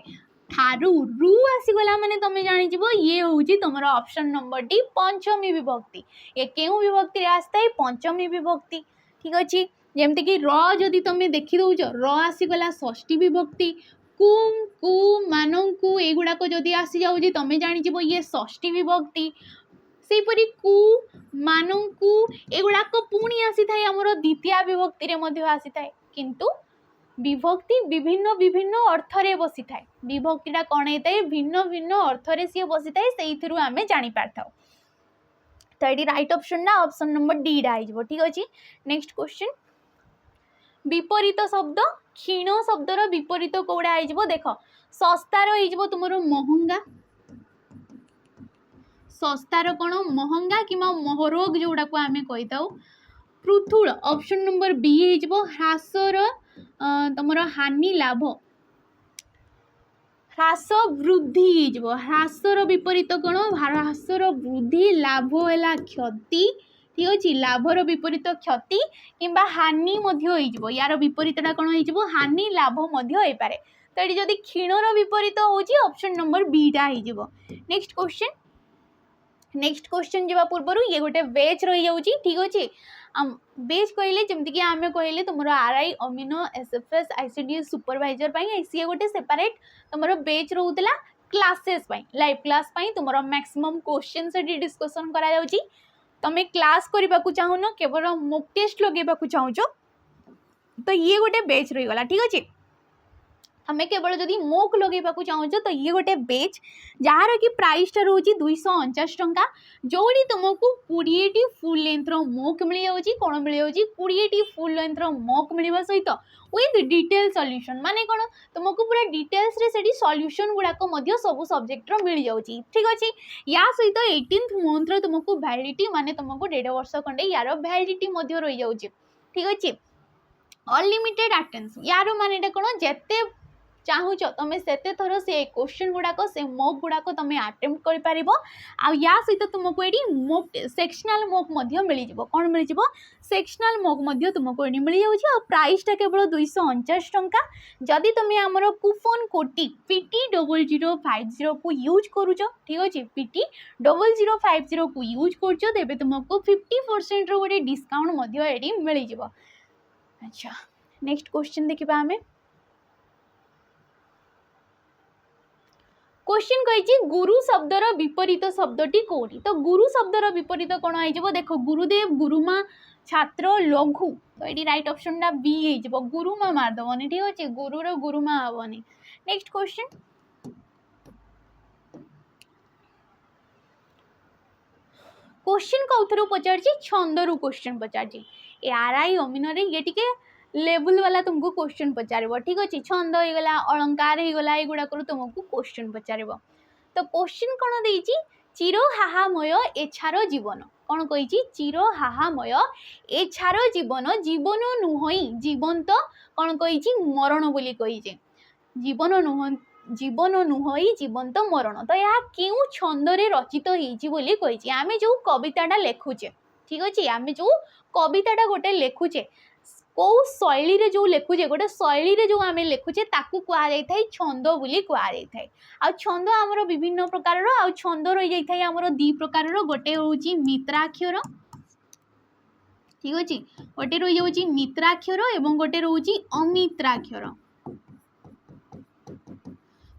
ठारू रु आसीगला माने तुम जानी ये हूँ तुम ऑप्शन नंबर डी पंचमी विभक्ति ये क्यों विभक्ति रे आसी थाए पंचमी विभक्ति ठीक अच्छे जमती कि रदि तुम देखी दौच आसीगला षष्ठी विभक्ति कुम कु मानकु एगुड़ाक जदि आसी जाऊँगी तुम जानी ये षष्ठी विभक्ति सेपरी कु मानकु एगुड़ाक पुणी आसी थाए आमर द्वितीय विभक्ति रे मध्य आसी थाए किंतु विभक्ति विभिन्न विभिन्न अर्थरे बसी थाए विभक्तिटा कौन होता है भिन्न भिन्न अर्थरे सी बसी थाए से आम जानी पारथाउ तो ये राइट ऑप्शन ना ऑप्शन नंबर डी टा हो ठीक अच्छे। नेक्स्ट क्वेश्चन विपरीत शब्द क्षीण शब्दर विपरीत कौड़ा हो देख सस्तार हो तुम महंगा सस्तार कौन महंगा कि महरोग जोड़ा को आम कही था पृथुल ऑप्शन नंबर बी हो ह्रासर तुम हानि लाभ ह्रास वृद्धि ह्रासर विपरीत कौन ह्रासर वृद्धि लाभ है क्षति ठीक अच्छे लाभर विपरीत क्षति किंबा हानि यार विपरीतटा कौन हो हानि लाभ पारे तो ये जदि क्षीणर विपरीत होची ऑप्शन नंबर बी टा हो। नेक्स्ट क्वेश्चन जावा पूर्व ये गोटे बेच रही जाऊँगी ठीक अच्छे बेच कहले जमीक आम कहले तुम आरआई अमीनो एसएफएस आईसीडीएस सुपरवाइजर सी गोटे सेपरेट तुम बेच रोला क्लासेस लाइव क्लास तुम मैक्सिमम क्वेश्चन से डिस्कसन करा तुम्हें क्लास करने को चाहून केवल मॉक टेस्ट लगेगा चाहूच तो ये गोटे बेच रही गला ठीक अच्छे हमें केवल जदि मोक लगेगा चाहूच तो ये गोटे बेच जार कि प्राइसटा रोचे 249 टंका जोड़ी तुमको 20 फुल लेंथर मोक मिल जाऊँगी कौन मिल जाऊँगी 20 फुल लेंथर मोक मिलवा सहित विथ डिटेल सॉल्यूशन माने कौन तुमको पूरा डिटेल्स रे सेठी सॉल्यूशन गुड़ाक सब सब्जेक्टर मिल जाऊँगी ठीक अच्छे या सहित 18th मंथ तुमको वैलिडिटी माने तुमको 1.5 वर्ष खंडे यार वैलिडिटी रही जाऊँगी ठीक अच्छे अनलिमिटेड अटेंडेंस यार माने कौन जेते चाहूच तुम से थर से क्वेश्चन गुड़ाक से मॉक गुड़ाक तुम अटेम्प्ट कर पार या सहित तुमको ये मॉक सेक्शनल मॉक मिल कौन मिल सेक्शनल मॉक तुमको ये मिल जाऊँगी प्राइसटा केवल 249 टंका जदि तुम्हें आमर कूपन कोटी PT0050 को यूज करुच ठीक अच्छे PT0050 को यूज करुच तेरे तुमको 50% गोटे डिस्काउंट ये मिल जाव। अच्छा नेक्स्ट क्वेश्चन देखा आम क्वेश्चन कही गुरु शब्दर विपरीत शब्दटी कौटी तो गुरु शब्दर विपरीत कौन हो देख गुरुदेव गुरुमा छात्र लघु तो ये राइट ऑप्शन टा बी हो गुरुमा मारदेवनी ठीक अच्छे गुरुर गुरुमा हेनी। नेक्स्ट क्वेश्चन क्वेश्चन कौन पचार छंदरू क्वेश्चन पचार आरआई अमीन ये टी लेवल वाला तुमको क्वेश्चन पचार ठीक अच्छे छंद हो गला अलंकार हो गला युड़ाक तुमको क्वेश्चन पचार तो क्वेश्चन कौन देती चिर हाहामय एछार जीवन कौन कही चिर हाहामय एछार जीवन जीवन नुहई जीवंत कौन कही मरण बोली कही जीवन नुहई जीवंत मरण तो यह क्यों छंदरे रचित होती कही आम जो कविताटा लेखुचे ठीक अच्छे आम जो कविताटा गोटे लेखुचे कौ शैली रे जो लेखुचे गोटे शैली रे जो आम लेखुचे ताकू कहुए छंद बोली कहुए आ छंद आमर विभिन्न प्रकार आ छंद रही जाए आमर 2 प्रकार गोटे हूँ मित्राक्षर ठीक अच्छे गोटे रही जाऊँगी मित्राक्षर एवं गोटे रोचे अमित्राक्षर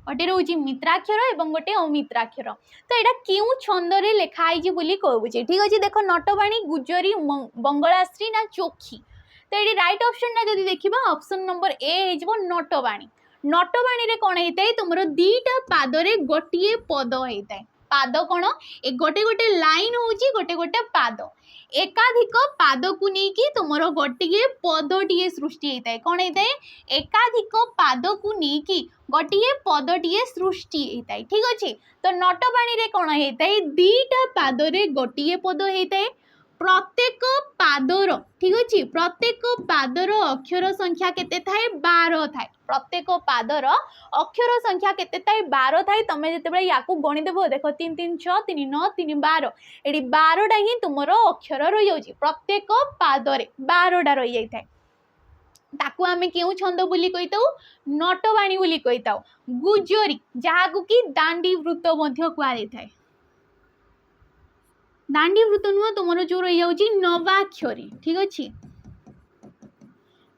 गोटे रोचे मित्राक्षर एवं गोटे अमित्राक्षर तो यहाँ क्यों छंदरे लेखाई बोली कहूचे ठीक अच्छे देख नटवाणी गुजरी बंगलाश्री ना चोखी तो ये राइट ऑप्शन ना जब देखा ऑप्शन नंबर ए हो नटवाणी नटवाणी रे कौन होता है तुम 2टा पादरे गोटे पद होता है पाद कौन ए गोटे गोटे लाइन हूँ गोटे गोटे पाद एकाधिक पाद को लेकिन तुम गोटे पदटे सृष्टि होता है कौन होता है एकाधिक पाद को लेकिन गोटे पदटे सृष्टि होता है ठीक अच्छे तो नटवाणी रे कौन होता है 2टा पादरे गोटे पद होता है प्रत्येक पादर ठीक अच्छे प्रत्येक पादर अक्षर संख्या केते थाए 12 थाए प्रत्येक पादर अक्षर संख्या केते थाए 12 थाए तमे जेते या गणी देव देख 3 3 6 3 9 3 12 ये 12टा ही तुम अक्षर रही जाऊँगी प्रत्येक पादरे 12टा रही जाए ताकू आम क्यों छंद बोली कही था नटवाणी बोली कही था गुजरी जहाँ कि दांडी वृत्त कहुए था दांडी वृत्त नुह तुम जो रही जाऊँगी नवाक्षरी ठीक अच्छे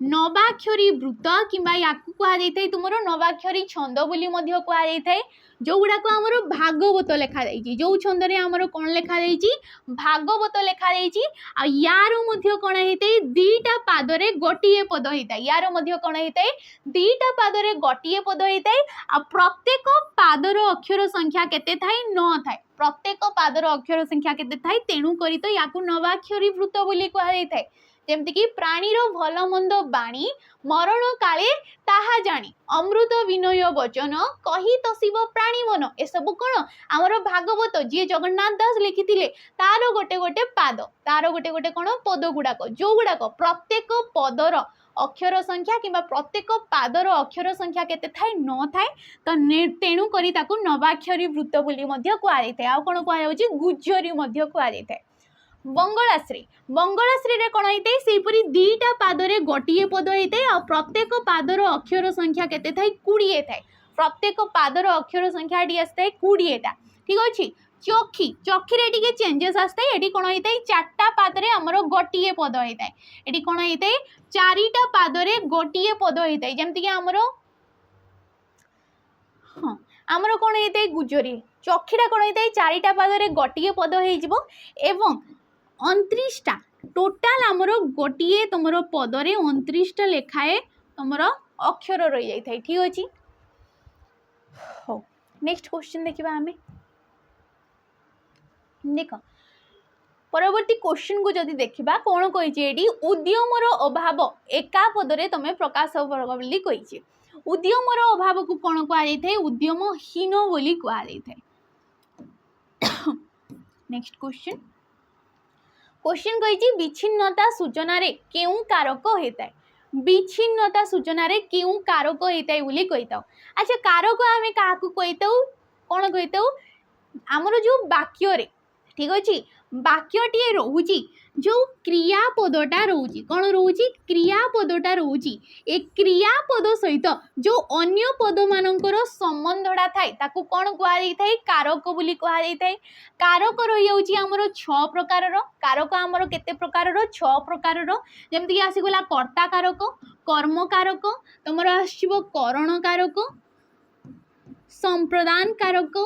नवाक्षरी वृत्त किंबा याकू कहा जाय थाए तुमरो नवाक्षरी छंद बोली मध्य कहा जाय थाए जो गुड़ा को आमर भागवत लिखा जाइए जो छंद रे आमर कौन लिखा जाइए भागवत लिखा जाइए आ यार मध्य कौन होता है दीटा पादरे गोटिए पद होता है यार मध्य कौन होता है दीटा पादरे गोटिए पद होता है आ प्रत्येक पादर अक्षर संख्या केते थाए 9 थाए प्रत्येक पादर अक्षर संख्या केते थाए तेणु करी तो याकू नवाक्षरी वृत्त बोली कहा जाय थाए जेमती कि प्राणीर भल मंद बाणी मरण काले ताहा जानी अमृत विनय वचन कही तसिब प्राणी मन ए सब कौन आमर भागवत जी जगन्नाथ दास लिखिथिले तार गोटे गोटे पाद तार गोटे गोटे कौन पद गुड़ाक जो गुड़ाक प्रत्येक पदर अक्षर संख्या किंबा प्रत्येक पादर अक्षर संख्या केते थाए 9 थाए तो तेणु करी ताकू नवाक्षरी वृत्त बोली मध्य कहा जाय थाए आ कोन कहा जाउची गुज्जरी मध्य कहा जाय थाए बंगलाश्री बंगलाश्री रे कौन होता है सेपरी दीटा पादरे गोटिए पद होता है और प्रत्येक पादर अक्षर संख्या केते थाए 20 थाए प्रत्येक पादर अक्षर संख्या टी आसता 20टा ठीक अच्छे चक्षी चक्षी रे टिके चेंजेस आसता है एटी कौन होता है 4टा पादरे हमर गोटिए पद होता है एटी कौन होता है 4टा पादरे गोटिए पद होता है जेमति कि हमर हाँ आमर कौन होता है गुजरी चक्षीटा कौन होता है 4टा पादरे गोटिए पद हो एवं 29टा टोटाल आमर गोटे तुम पदरे 29टा लेखाए तुम अक्षर रही जाए थाए ठीक अच्छे हो नेक्स्ट क्वेश्चन देखा आम देख परवर्ती क्वेश्चन को जदि देखा कौन कही उद्यमर अभाव एका पदरे तुम प्रकाश बोली कही उद्यमर अभाव को कौन कहुए उद्यमहीन बोली कहुए नेक्स्ट क्वेश्चन क्वेश्चन कही विच्छिन्नता सूचना रे केउ कारक होता है विच्छिन्नता सूचना रे केउ कारक होता है बोली कही था अच्छा कारक आम क्या कही कौन कही आमर जो वाक्य रे ठीक अच्छे वाक्यटे रोची जो क्रियापदटा रोची कौन रोची क्रियापदटा रोची ए क्रियापद सहित जो अन्य पद मानकर संबंधटा थाए ताकू कौन कहुए कारक बोली कहुए कारक रही जाऊँगी आमर 6 प्रकार कारक आमर केते प्रकार 6 प्रकार जमती आसीगला कर्ता कारक कर्म कारक तुम आसो करण कारक संप्रदान कारक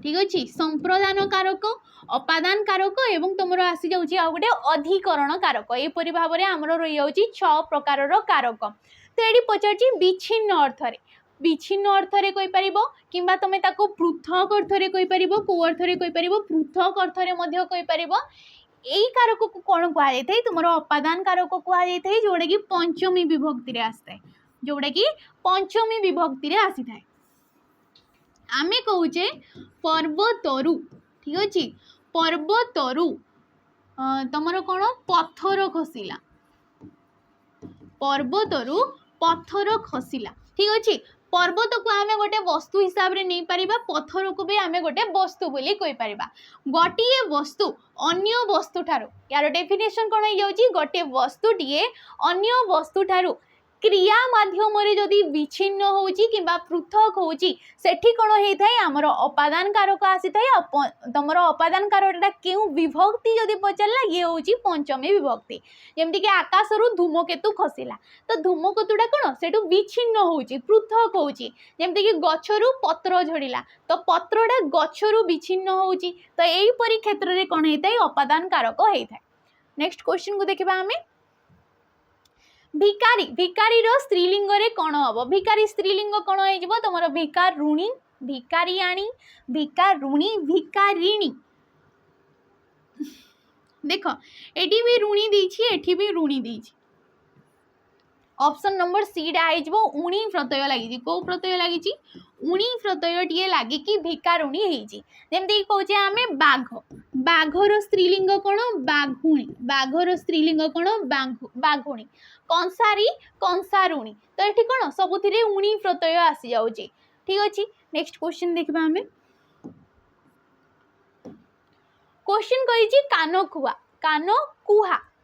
ठीक अच्छे संप्रदान कारक अपादान कारक एवं तुम आसी जाऊँगी आ गए अधिकरण कारक एपरी भाव में आमर रही जाऊँगी 6 प्रकार कारक तो ये पचार विच्छिन्न अर्थरे विच्छिन्न अर्थरे कहीपर कि तुम ताको पृथक अर्थरे कहीपर कौ अर्थरे कहीपर पृथक अर्थरे कहीपर यही कारक को कौन कहुए तुम अपादान कारक कहुए जोटा कि पंचमी विभक्ति आसता है जोटा कि पंचमी विभक्ति आसी था आमे कहूचे पर्वतरु ठीक अच्छे पर्वतरु तुमर कौन पत्थर खसिला पर्वतरु पत्थर खसिला ठीक अच्छे पर्वत को आमे गोटे वस्तु हिसाब रे नहीं पारिबा पत्थर को भी आमे गोटे वस्तु बोली कहि पारिबा गोटिए वस्तु अन्य वस्तु ठारो यार डेफिनेशन कौन हो जाउची गोटे वस्तु टीए अन्य वस्तु ठारो क्रिया माध्यम जदि विच्छिन्न होउची किंबा पृथक होउची सेठी कोन हेइ थाए हमर अपादान कारक आसी थाए तमरो अपादान कारकटा केउ विभक्ति जदि पचलला ये होउची पंचमी विभक्ति जेमति कि आकाशरु धूमकेतु खसिला तो धूमकेतुटा कोन सेठु विच्छिन्न होउची पृथक होउची जेमति कि गछरु पत्र झड़िला तो पत्रटा गछरु विच्छिन्न होउची तो एई परि क्षेत्र रे कोन हेइ थाए अपादान कारक हेइ थाए नेक्स्ट क्वेश्चन को देखिबा हमें भिकारी भिकारी रो स्त्रीलिंग रे कौन हम भिकारी स्त्रीलिंग कौन हो तुम भिकार ऋणी भिकारियाणी भिकारुणी भिकारिणी देख एटी भी ऋणी देछि एठी भी ऋणी देछि ऑप्शन नंबर सी डा आइजबो उणी प्रत्यय लागि को प्रत्यय लागि उणी प्रत्यय टिए लागि कि भिकारुणी हेछि जेमति कहूचे आमे बाघ बाघर स्त्रीलिंग कोन बाघुणी बाघर स्त्रीलिंग कोन बाघुणी कंसारी कंसारुणी तो ये कौन सबुथिरे उणी प्रत्यय आसी जाउची ठीक अच्छे नेक्स्ट क्वेश्चन देखबा हमें क्वेश्चन कही कान कुहा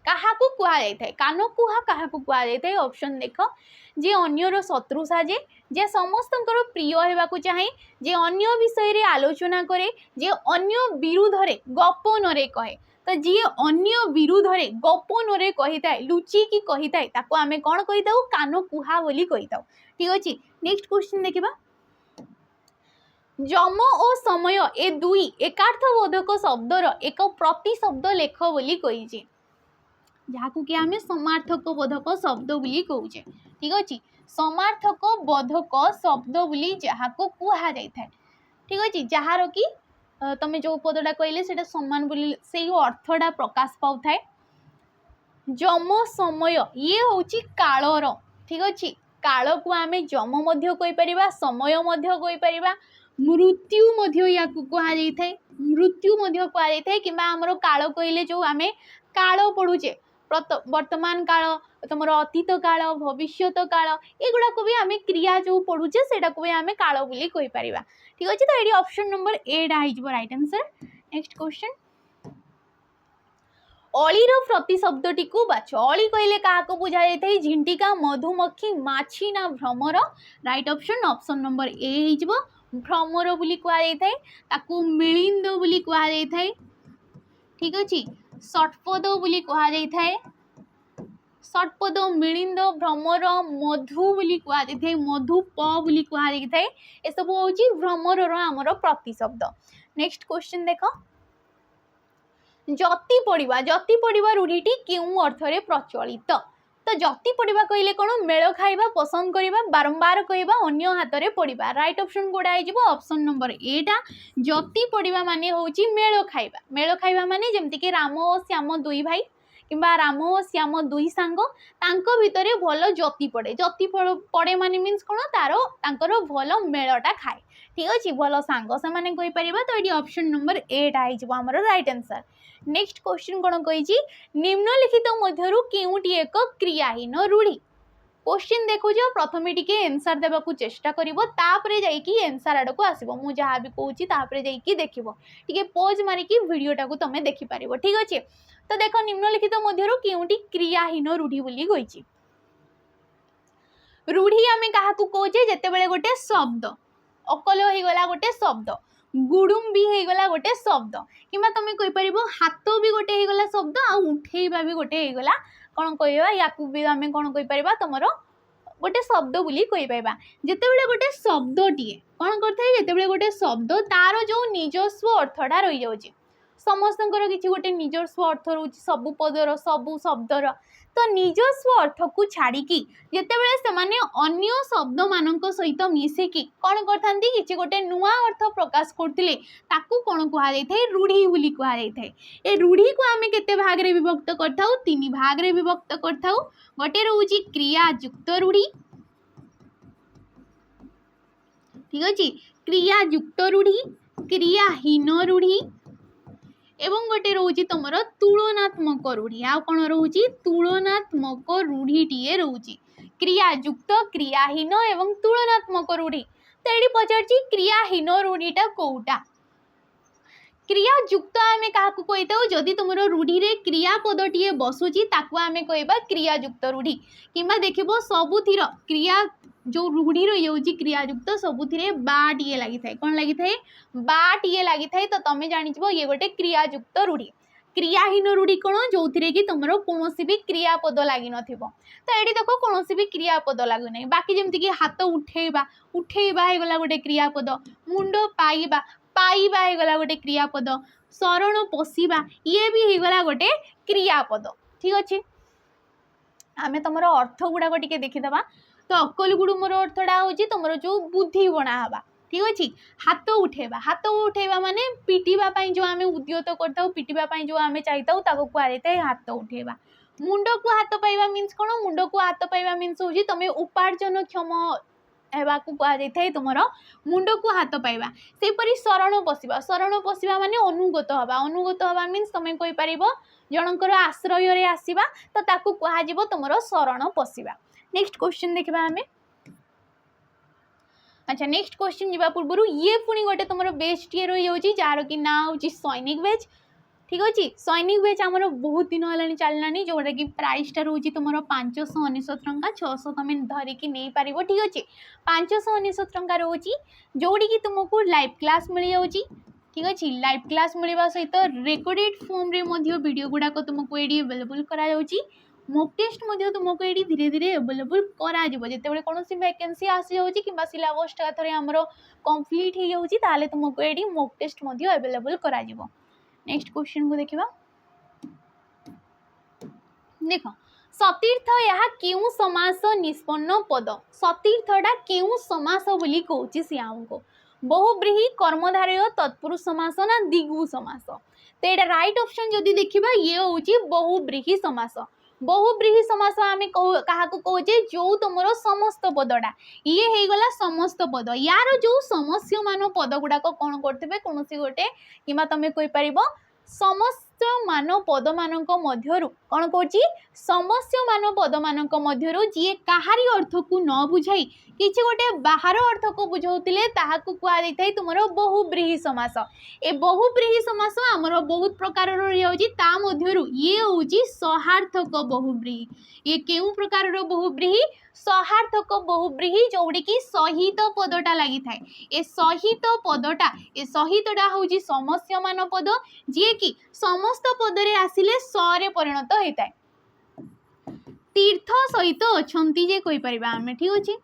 कहा कुहा जाए कान कुहा कहा कुहा जाए ऑप्शन देख जे अन्यर शत्रु साजे जे समस्तंकर प्रिय होबाकू चाहे जे अन्य विषय रे आलोचना करे जे अन्य विरुद्ध रे गप नरे कहे तो जी अन्य विरुद्ध रे गोपन रे कही थाए लुचिकी कही थाए ताको आमे कौन कही थाउ कान कुहा बोली कही थाउ ठीक अछि। नेक्स्ट क्वेश्चन देखिबा जम और समय ए दुई एकार्थबोधक शब्दर एक प्रति शब्द लेख बोली कही जहाँ कि आम समार्थक बोधक शब्द बोली कहूचे ठीक अच्छे समार्थक बोधक शब्द बोली जहाँ को कह जाए ठीक अच्छे जार कि तुम जो पदटा कहले से समान बोली से अर्थटा प्रकाश पाऊ थाए जम समय ये हूँ कालर ठीक अच्छे काल को आम जम कहीपर समय मृत्यु या कहुए मृत्यु कहुए कि आमर काल कहले जो आम काल पढ़ुचे वर्तमान काल तुम अतीत काल भविष्यत काल एगुड़ा भी आम क्रिया जो पढ़ुचे से आम काल बोली कहीपर ठीक अच्छे। तो ये ऑप्शन नंबर ए हो राइट आंसर। नेक्स्ट क्वेश्चन अलीर प्रतिशब्दटी को बाछ अली कहले क्या बुझा जाए झिंटिका मधुमक्खी माछी ना भ्रमर right option option number A हो भ्रमर बोली कहुए ताकू मिलिंद बोली कहुए ठीक अच्छे षटपद बोली कहुए षटपद मिलिंद भ्रमर मधु बोली कहुए मधुप बोली कहुए ए सब हूँ भ्रमर आमर प्रतिशब्द। नेक्स्ट क्वेश्चन देख जति पढ़ा रूढ़ीटी क्यों अर्थरे प्रचलित तो जति पढ़ा कहले कौन मेल खाइबा पसंद करवा बारंबार कहवा अन्य हाथ में पढ़ा राइट ऑप्शन कोड़ा हो ऑप्शन नंबर एटा जति पढ़ा माने होची मेल खाइबा माने जेमती कि राम और श्याम दुई भाई किंबा राम और श्याम दुई सांग तांको भितरे भल जति पड़े माने मीन्स कौन तार भल मेलटा खाए ठीक अच्छे भल सांग से मैंने कहीपर तो ये ऑप्शन नंबर एटा हो आमर राइट आंसर। नेक्स्ट क्वेश्चन कौन कही निम्नलिखित मध्यरु केउटी एक क्रियाहीन रूढ़ी क्वेश्चन देखुच प्रथम टिके एनसर देवाक चेष्टा करें जाइए एनसर आड़ को आसो मुझे जहाँ भी कहूँ जाइए देख टे पोज मारिकी भिडटा को तुम देखिपार ठीक अच्छे। तो देख निम्नलिखित मध्यरु केउटी क्रियाहीन रूढ़ी बोली कही रूढ़ी आम क्या कहे जिते गोटे शब्द अकल हो गला गोटे शब्द गुडुम भी हो गला गोटे शब्द कि तुम कहीपर हाथ भी गोटे हो गला शब्द आ उठेबा भी गोटे हो गला कौन कह या आम कौन कहीपर तुम गोटे शब्द बोली कहीपर जिते गोटे शब्दटीए कौन करते गोटे शब्द तार जो निजस्व अर्थटा रही जाऊँगी समस्तଙ୍କର କିଛି ଗୋଟେ ନିଜସ୍ୱ अर्थ ରହୁଛି ସବୁ ପଦର ସବୁ ଶବ୍ଦର तो निजस्व अर्थ को छाड़िकी जितेबाला से अन्य शब्द मानक सहित मिसिकी कौन करथांती किसी गोटे नुआ अर्थ प्रकाश करते कौन कहुए रूढ़ी बोली कहुए ए रूढ़ी को आम केते भाग रे विभक्त करथाउ तीन भाग रे विभक्त करथाउ गोटे रोची क्रियायुक्त रूढ़ी ठीक अच्छे क्रियायुक्त रूढ़ी क्रियाहीन रूढ़ी एवं गोटे रोची तुम तुलनात्मक रूढ़ी आ कौन रोची तुलनात्मक रूढ़ीटीए रोची क्रियायुक्त क्रियाहीन एवं तुलनात्मक रूढ़ी। तो ये पचार क्रियाहीन रूढ़ीटा कौटा क्रियायुक्त आम क्या कही था जदि तुम रूढ़ी रे क्रियापदटीए बसुची ताकू आम कहवा क्रियायुक्त रूढ़ी किंबा देखिबो सबुथिर क्रिया जो रूढ़ी रही जाऊँगी क्रियायुक्त सबुथिरे बाटीए लगी थाए कौन लगी थाए बाटीए लगी थाए तो तुम जानिछो ये गोटे क्रियायुक्त रूढ़ी। क्रियाहीन रूढ़ी कौन जो थे कि तुम कौन भी क्रियापद लगी न तो ये देख कौन भी क्रियापद लगुना बाकी जमती कि हाथ उठेबा उठेबा हो गला गोटे क्रियापद मुंड पाइबा पाइबा हो गला गोटे क्रियापद शरण पशिबा ये भी हो गला गोटे क्रियापद ठीक अच्छे। आम तुम अर्थ गुड़ाक टे देखीदबा तो अकल गुड़ुमर अर्थटा हूँ तुम जो बुद्धि बना हवा ठीक अच्छे हाथ उठेबा माने पिटिबा जो आम उद्यत करता पिटिबा जो आम चाहिए कहुए हाथ उठेबा मुंड को हाथ पाइबा मीन्स कौन मुंड को हाथ पाइबा मीन्स हूँ तुम उपार्जन क्षम होगा कहुए तुम मुंड को हाथ पाइबा सेपरी शरण पशिबा माने अनुगत हवा मीन्स तुम कहीपर जनकर आश्रय रे आसीबा तो ताकू कह तुम शरण पशिबा। नेक्स्ट क्वेश्चन देखा आम अच्छा नेक्स्ट क्वेश्चन जावा पूर्व ये पुणी गोटे तुम बेस्टे रही जाऊँगी जार कि ना हूँ सैनिक बेच ठीक अच्छे सैनिक बेच आमर बहुत दिन है चललानी जोटा कि प्राइसटा रोचे तुम 599 टंका 600 तुम धरिकी नहीं पार ठीक अच्छे 599 टंका रोचे जोड़ी कि तुमको लाइव क्लास मिल जाऊँगी ठीक अच्छे लाइव क्लास मिलवा सहित रेकर्डेड फॉर्म रे मध्य वीडियो गुड़ाक तुमको ये अवेलेबल करा मॉक टेस्ट तुमको ये धीरे धीरे अवेलेबल करा जिते कौन वैकेंसी आसी जाऊँगी कि सिलेबस टा थे आमर कंप्लीट हो जाऊँगी तुमको ये मॉक टेस्ट अवेलेबल करा नेक्स्ट क्वेश्चन को देखा देख सतीर्थ यह क्यों समास निष्पन्न पद सतीर्थटा क्यों समास बोली कहूँ सी आमको बहुब्रीही कर्मधारय तत्पुरुष समास ना दिगु समास तो ये राइट ऑप्शन जदि देखा ये हूँ बहुब्रीही समास बहुब्रीही समास आम क्या कहे जो तुम समस्त पदटा ये हो गला समस्त पद यार जो समस्य मान पद गुड़ाक कौन करते कौन गोटे कि तुम कहीपर समस्त मान पद मान मध्यरु कौन कौची समस्य मान पद मान मध्यरु जी कहारी अर्थ को न बुझाई किसी गोटे बाहर अर्थ को बुझाऊले ताहाकू कहुई तुम बहुब्रीही समास ए बहुब्रीही समास आमर बहुत प्रकार ये हूँ सहार्थक बहुब्रीही ये क्यों प्रकार बहुब्रीही सहार्थक बहुब्रीही जोड़ी की सहित पदटा लगी था ए सहित पदटा ए सहितटा हूँ समस्य मान पद जी कि समस्त पदरे आसिले सरे परिणत होता है तीर्थ सहित अच्छी जे कहीपर आम ठीक अच्छे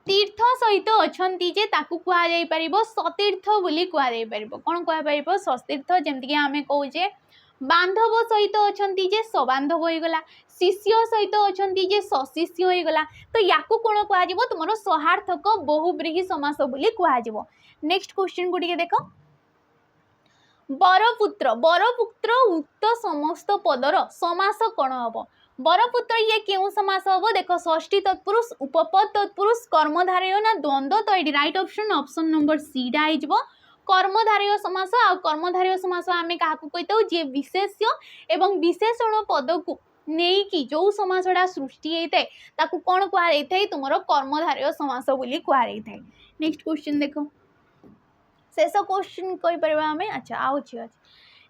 तीर्थ सहित अच्छी जे ताकू कह सतीर्थ बोली कह कौन कह सतीर्थ जमीक आम कहे बांधव सहित अच्छी जे सबांधव होगला शिष्य सहित अच्छी जे सशिष्य होगला तो या कौन कह तुम सहार्थक बहुब्रीही समास बोली कह नेक्स्ट क्वेश्चन को देख बरपुत्र उक्त समस्त पदर समास कौन हम बरपुत्र ये क्यों समास हम देख षष्ठी तत्पुरुष उपपद तत्पुरुष कर्मधारय ना द्वंद्व तो ये right option option number C टा हो कर्मधारय समास आ कर्मधारय समास आम क्या कही जी विशेष्य एवं विशेषण पद को नहीं कि जो समासटा सृष्टि होता है कौन कहुई तुम कर्मधारय समास बोली कहुई नेक्स्ट क्वेश्चन देख शेष क्वेश्चन कहीपर आम अच्छा आउची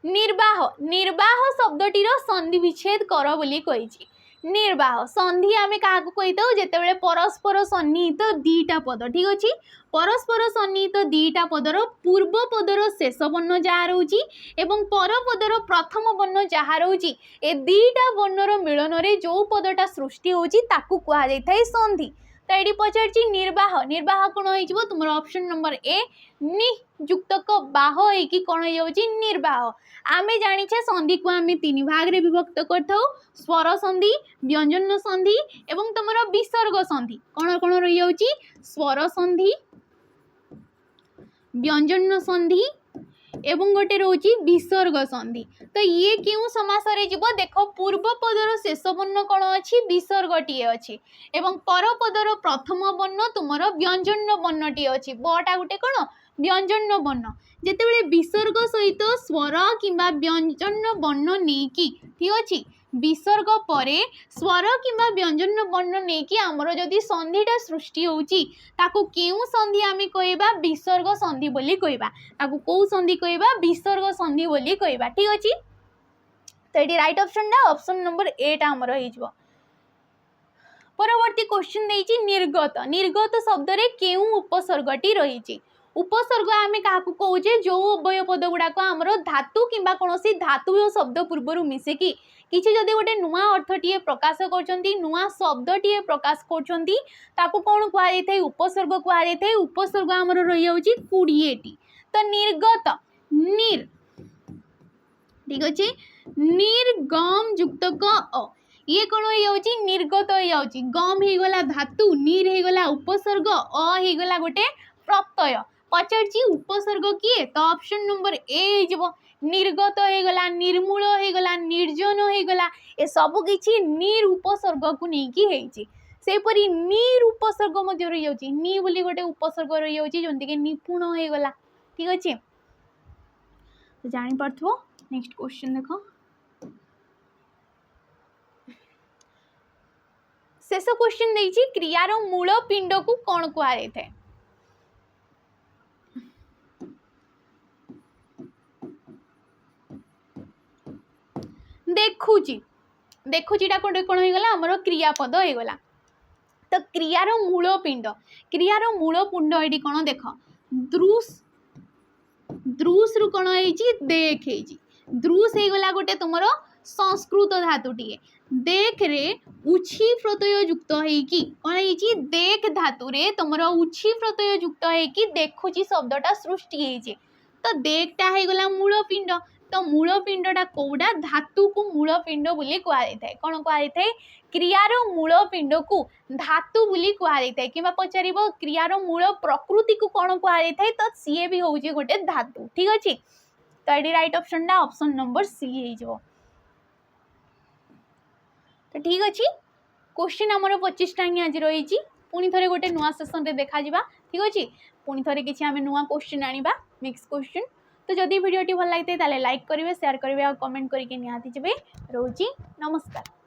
निर्वाह निर्वाह शब्दटीर संधि विच्छेद कर बोली कही निर्वाह संधि आम क्या कही जिते परस्पर सन्निहित दीटा पद ठीक अच्छे परस्पर सन्निहित दीटा पदर पूर्व पदर शेष वर्ण जहाँ रोचे एवं पर पदर प्रथम वर्ण जहाँ रोचे ए दीटा वर्णर मिलन में जो पदटा सृष्टि होती कहुई संधि तो ये पचार निर्वाह निर्वाह कौन हो तुम ऑप्शन नंबर ए नियुक्तक बाह होगी कौन हो निर्वाह आम जाचे संधि को आम तीन भाग रे विभक्त कर स्वर संधि व्यंजन संधि एवं तुम विसर्ग संधि कौन कौन रही स्वर संधि व्यंजन संधि एवं गोटे रोची विसर्ग संधि तो ये क्यों समास देख पूर्व पदर शेष वर्ण कौन अच्छी विसर्गटीए अच्छी एवं पर पदर प्रथम वर्ण तुम व्यंजन वर्णटीए अच्छी बटा गोटे कौन व्यंजन वर्ण जिते विसर्ग सहित स्वर कि व्यंजन वर्ण नहीं ठीक अच्छे विसर्ग परे स्वर कि व्यंजन वर्ण नहीं कि आमर जदि संधिटा सृष्टि होची ताकू केउ संधि आम कहवा विसर्ग संधि बोली कहवा ताकू कौ संधि कहवा विसर्ग संधि बोली कहवा ठीक अच्छे तो ये राइट ऑप्शन टा ऑप्शन नंबर ए टा आमर हो परवर्ती क्वेश्चन देइछि निर्गत निर्गत शब्द रे केउ उपसर्गटी रही उपसर्ग आम क्या कहे जो उभय पद गुड़ाक आमर धातु कि कौन धातु शब्द पूर्वर मिसेकी किसी जदि गोटे नुआ अर्थटीए प्रकाश कर नुआ शब्दटीए प्रकाश कर कौन कहुई उपसर्ग कहुई उपसर्ग आमर रही 20 तो निर्गत निर ठीक अच्छे निर्गम युक्त क अ ये कौन हो निर्गत हो गम हो गला धातु नीर हो गला उपसर्ग अ हो गला गोटे प्रत्यय पचार उपसर्ग किए तो ऑप्शन नंबर ए हो निर्गत हो गला निर्मूल हो गला निर्जन हो गला ए सब किछि निर उपसर्ग को लेकिन सेपरी निर उपसर्ग रही जाऊँगी नि बोली गोटे उपसर्ग रही जाऊँगी जमीक निपुण हो गला ठीक अच्छे तो जापार नेक्स्ट क्वेश्चन देख शेष क्वेश्चन देइछि क्रियार मूल पिंड को कौन कहुई था देखुची देखुची कोटे कौन हो गला आमर क्रियापद हो गला तो क्रियार मूलपिंड ये कौन देख द्रुस द्रुस रु कौन है देख द्रुस हो गला गोटे तुमर संस्कृत धातुटे देख रे उछि प्रत्यय युक्त होइकी कौन है देख धातु रे तुमर उछि प्रत्यय युक्त होइकी देखुची शब्दटा सृष्टि होइछे तो देखटा हो गला मूलपिंड तो मूलपिंडटा कौटा धातु को मूलपिंड बोली कहुए कौन कहुए क्रियार मूलपिंड को धातु बोली कहुए कि पचार क्रियार मूल प्रकृति को कौन कहुए तो सी भी हूँ गोटे धातु ठीक अच्छे तो ये right option option number C हो तो ठीक अच्छे क्वेश्चन आमर 25टा ही आज रही पुणी थे गोटे नुआ सेसन रे देखा ठीक अच्छे पुणी थे किसी आम नुआ क्वेश्चन आनिबा नेक्स्ट क्वेश्चन तो जदि वीडियोटी भल लगी लाइक करेंगे शेयर करेंगे और कमेंट करके निहाती जबे रोची नमस्कार।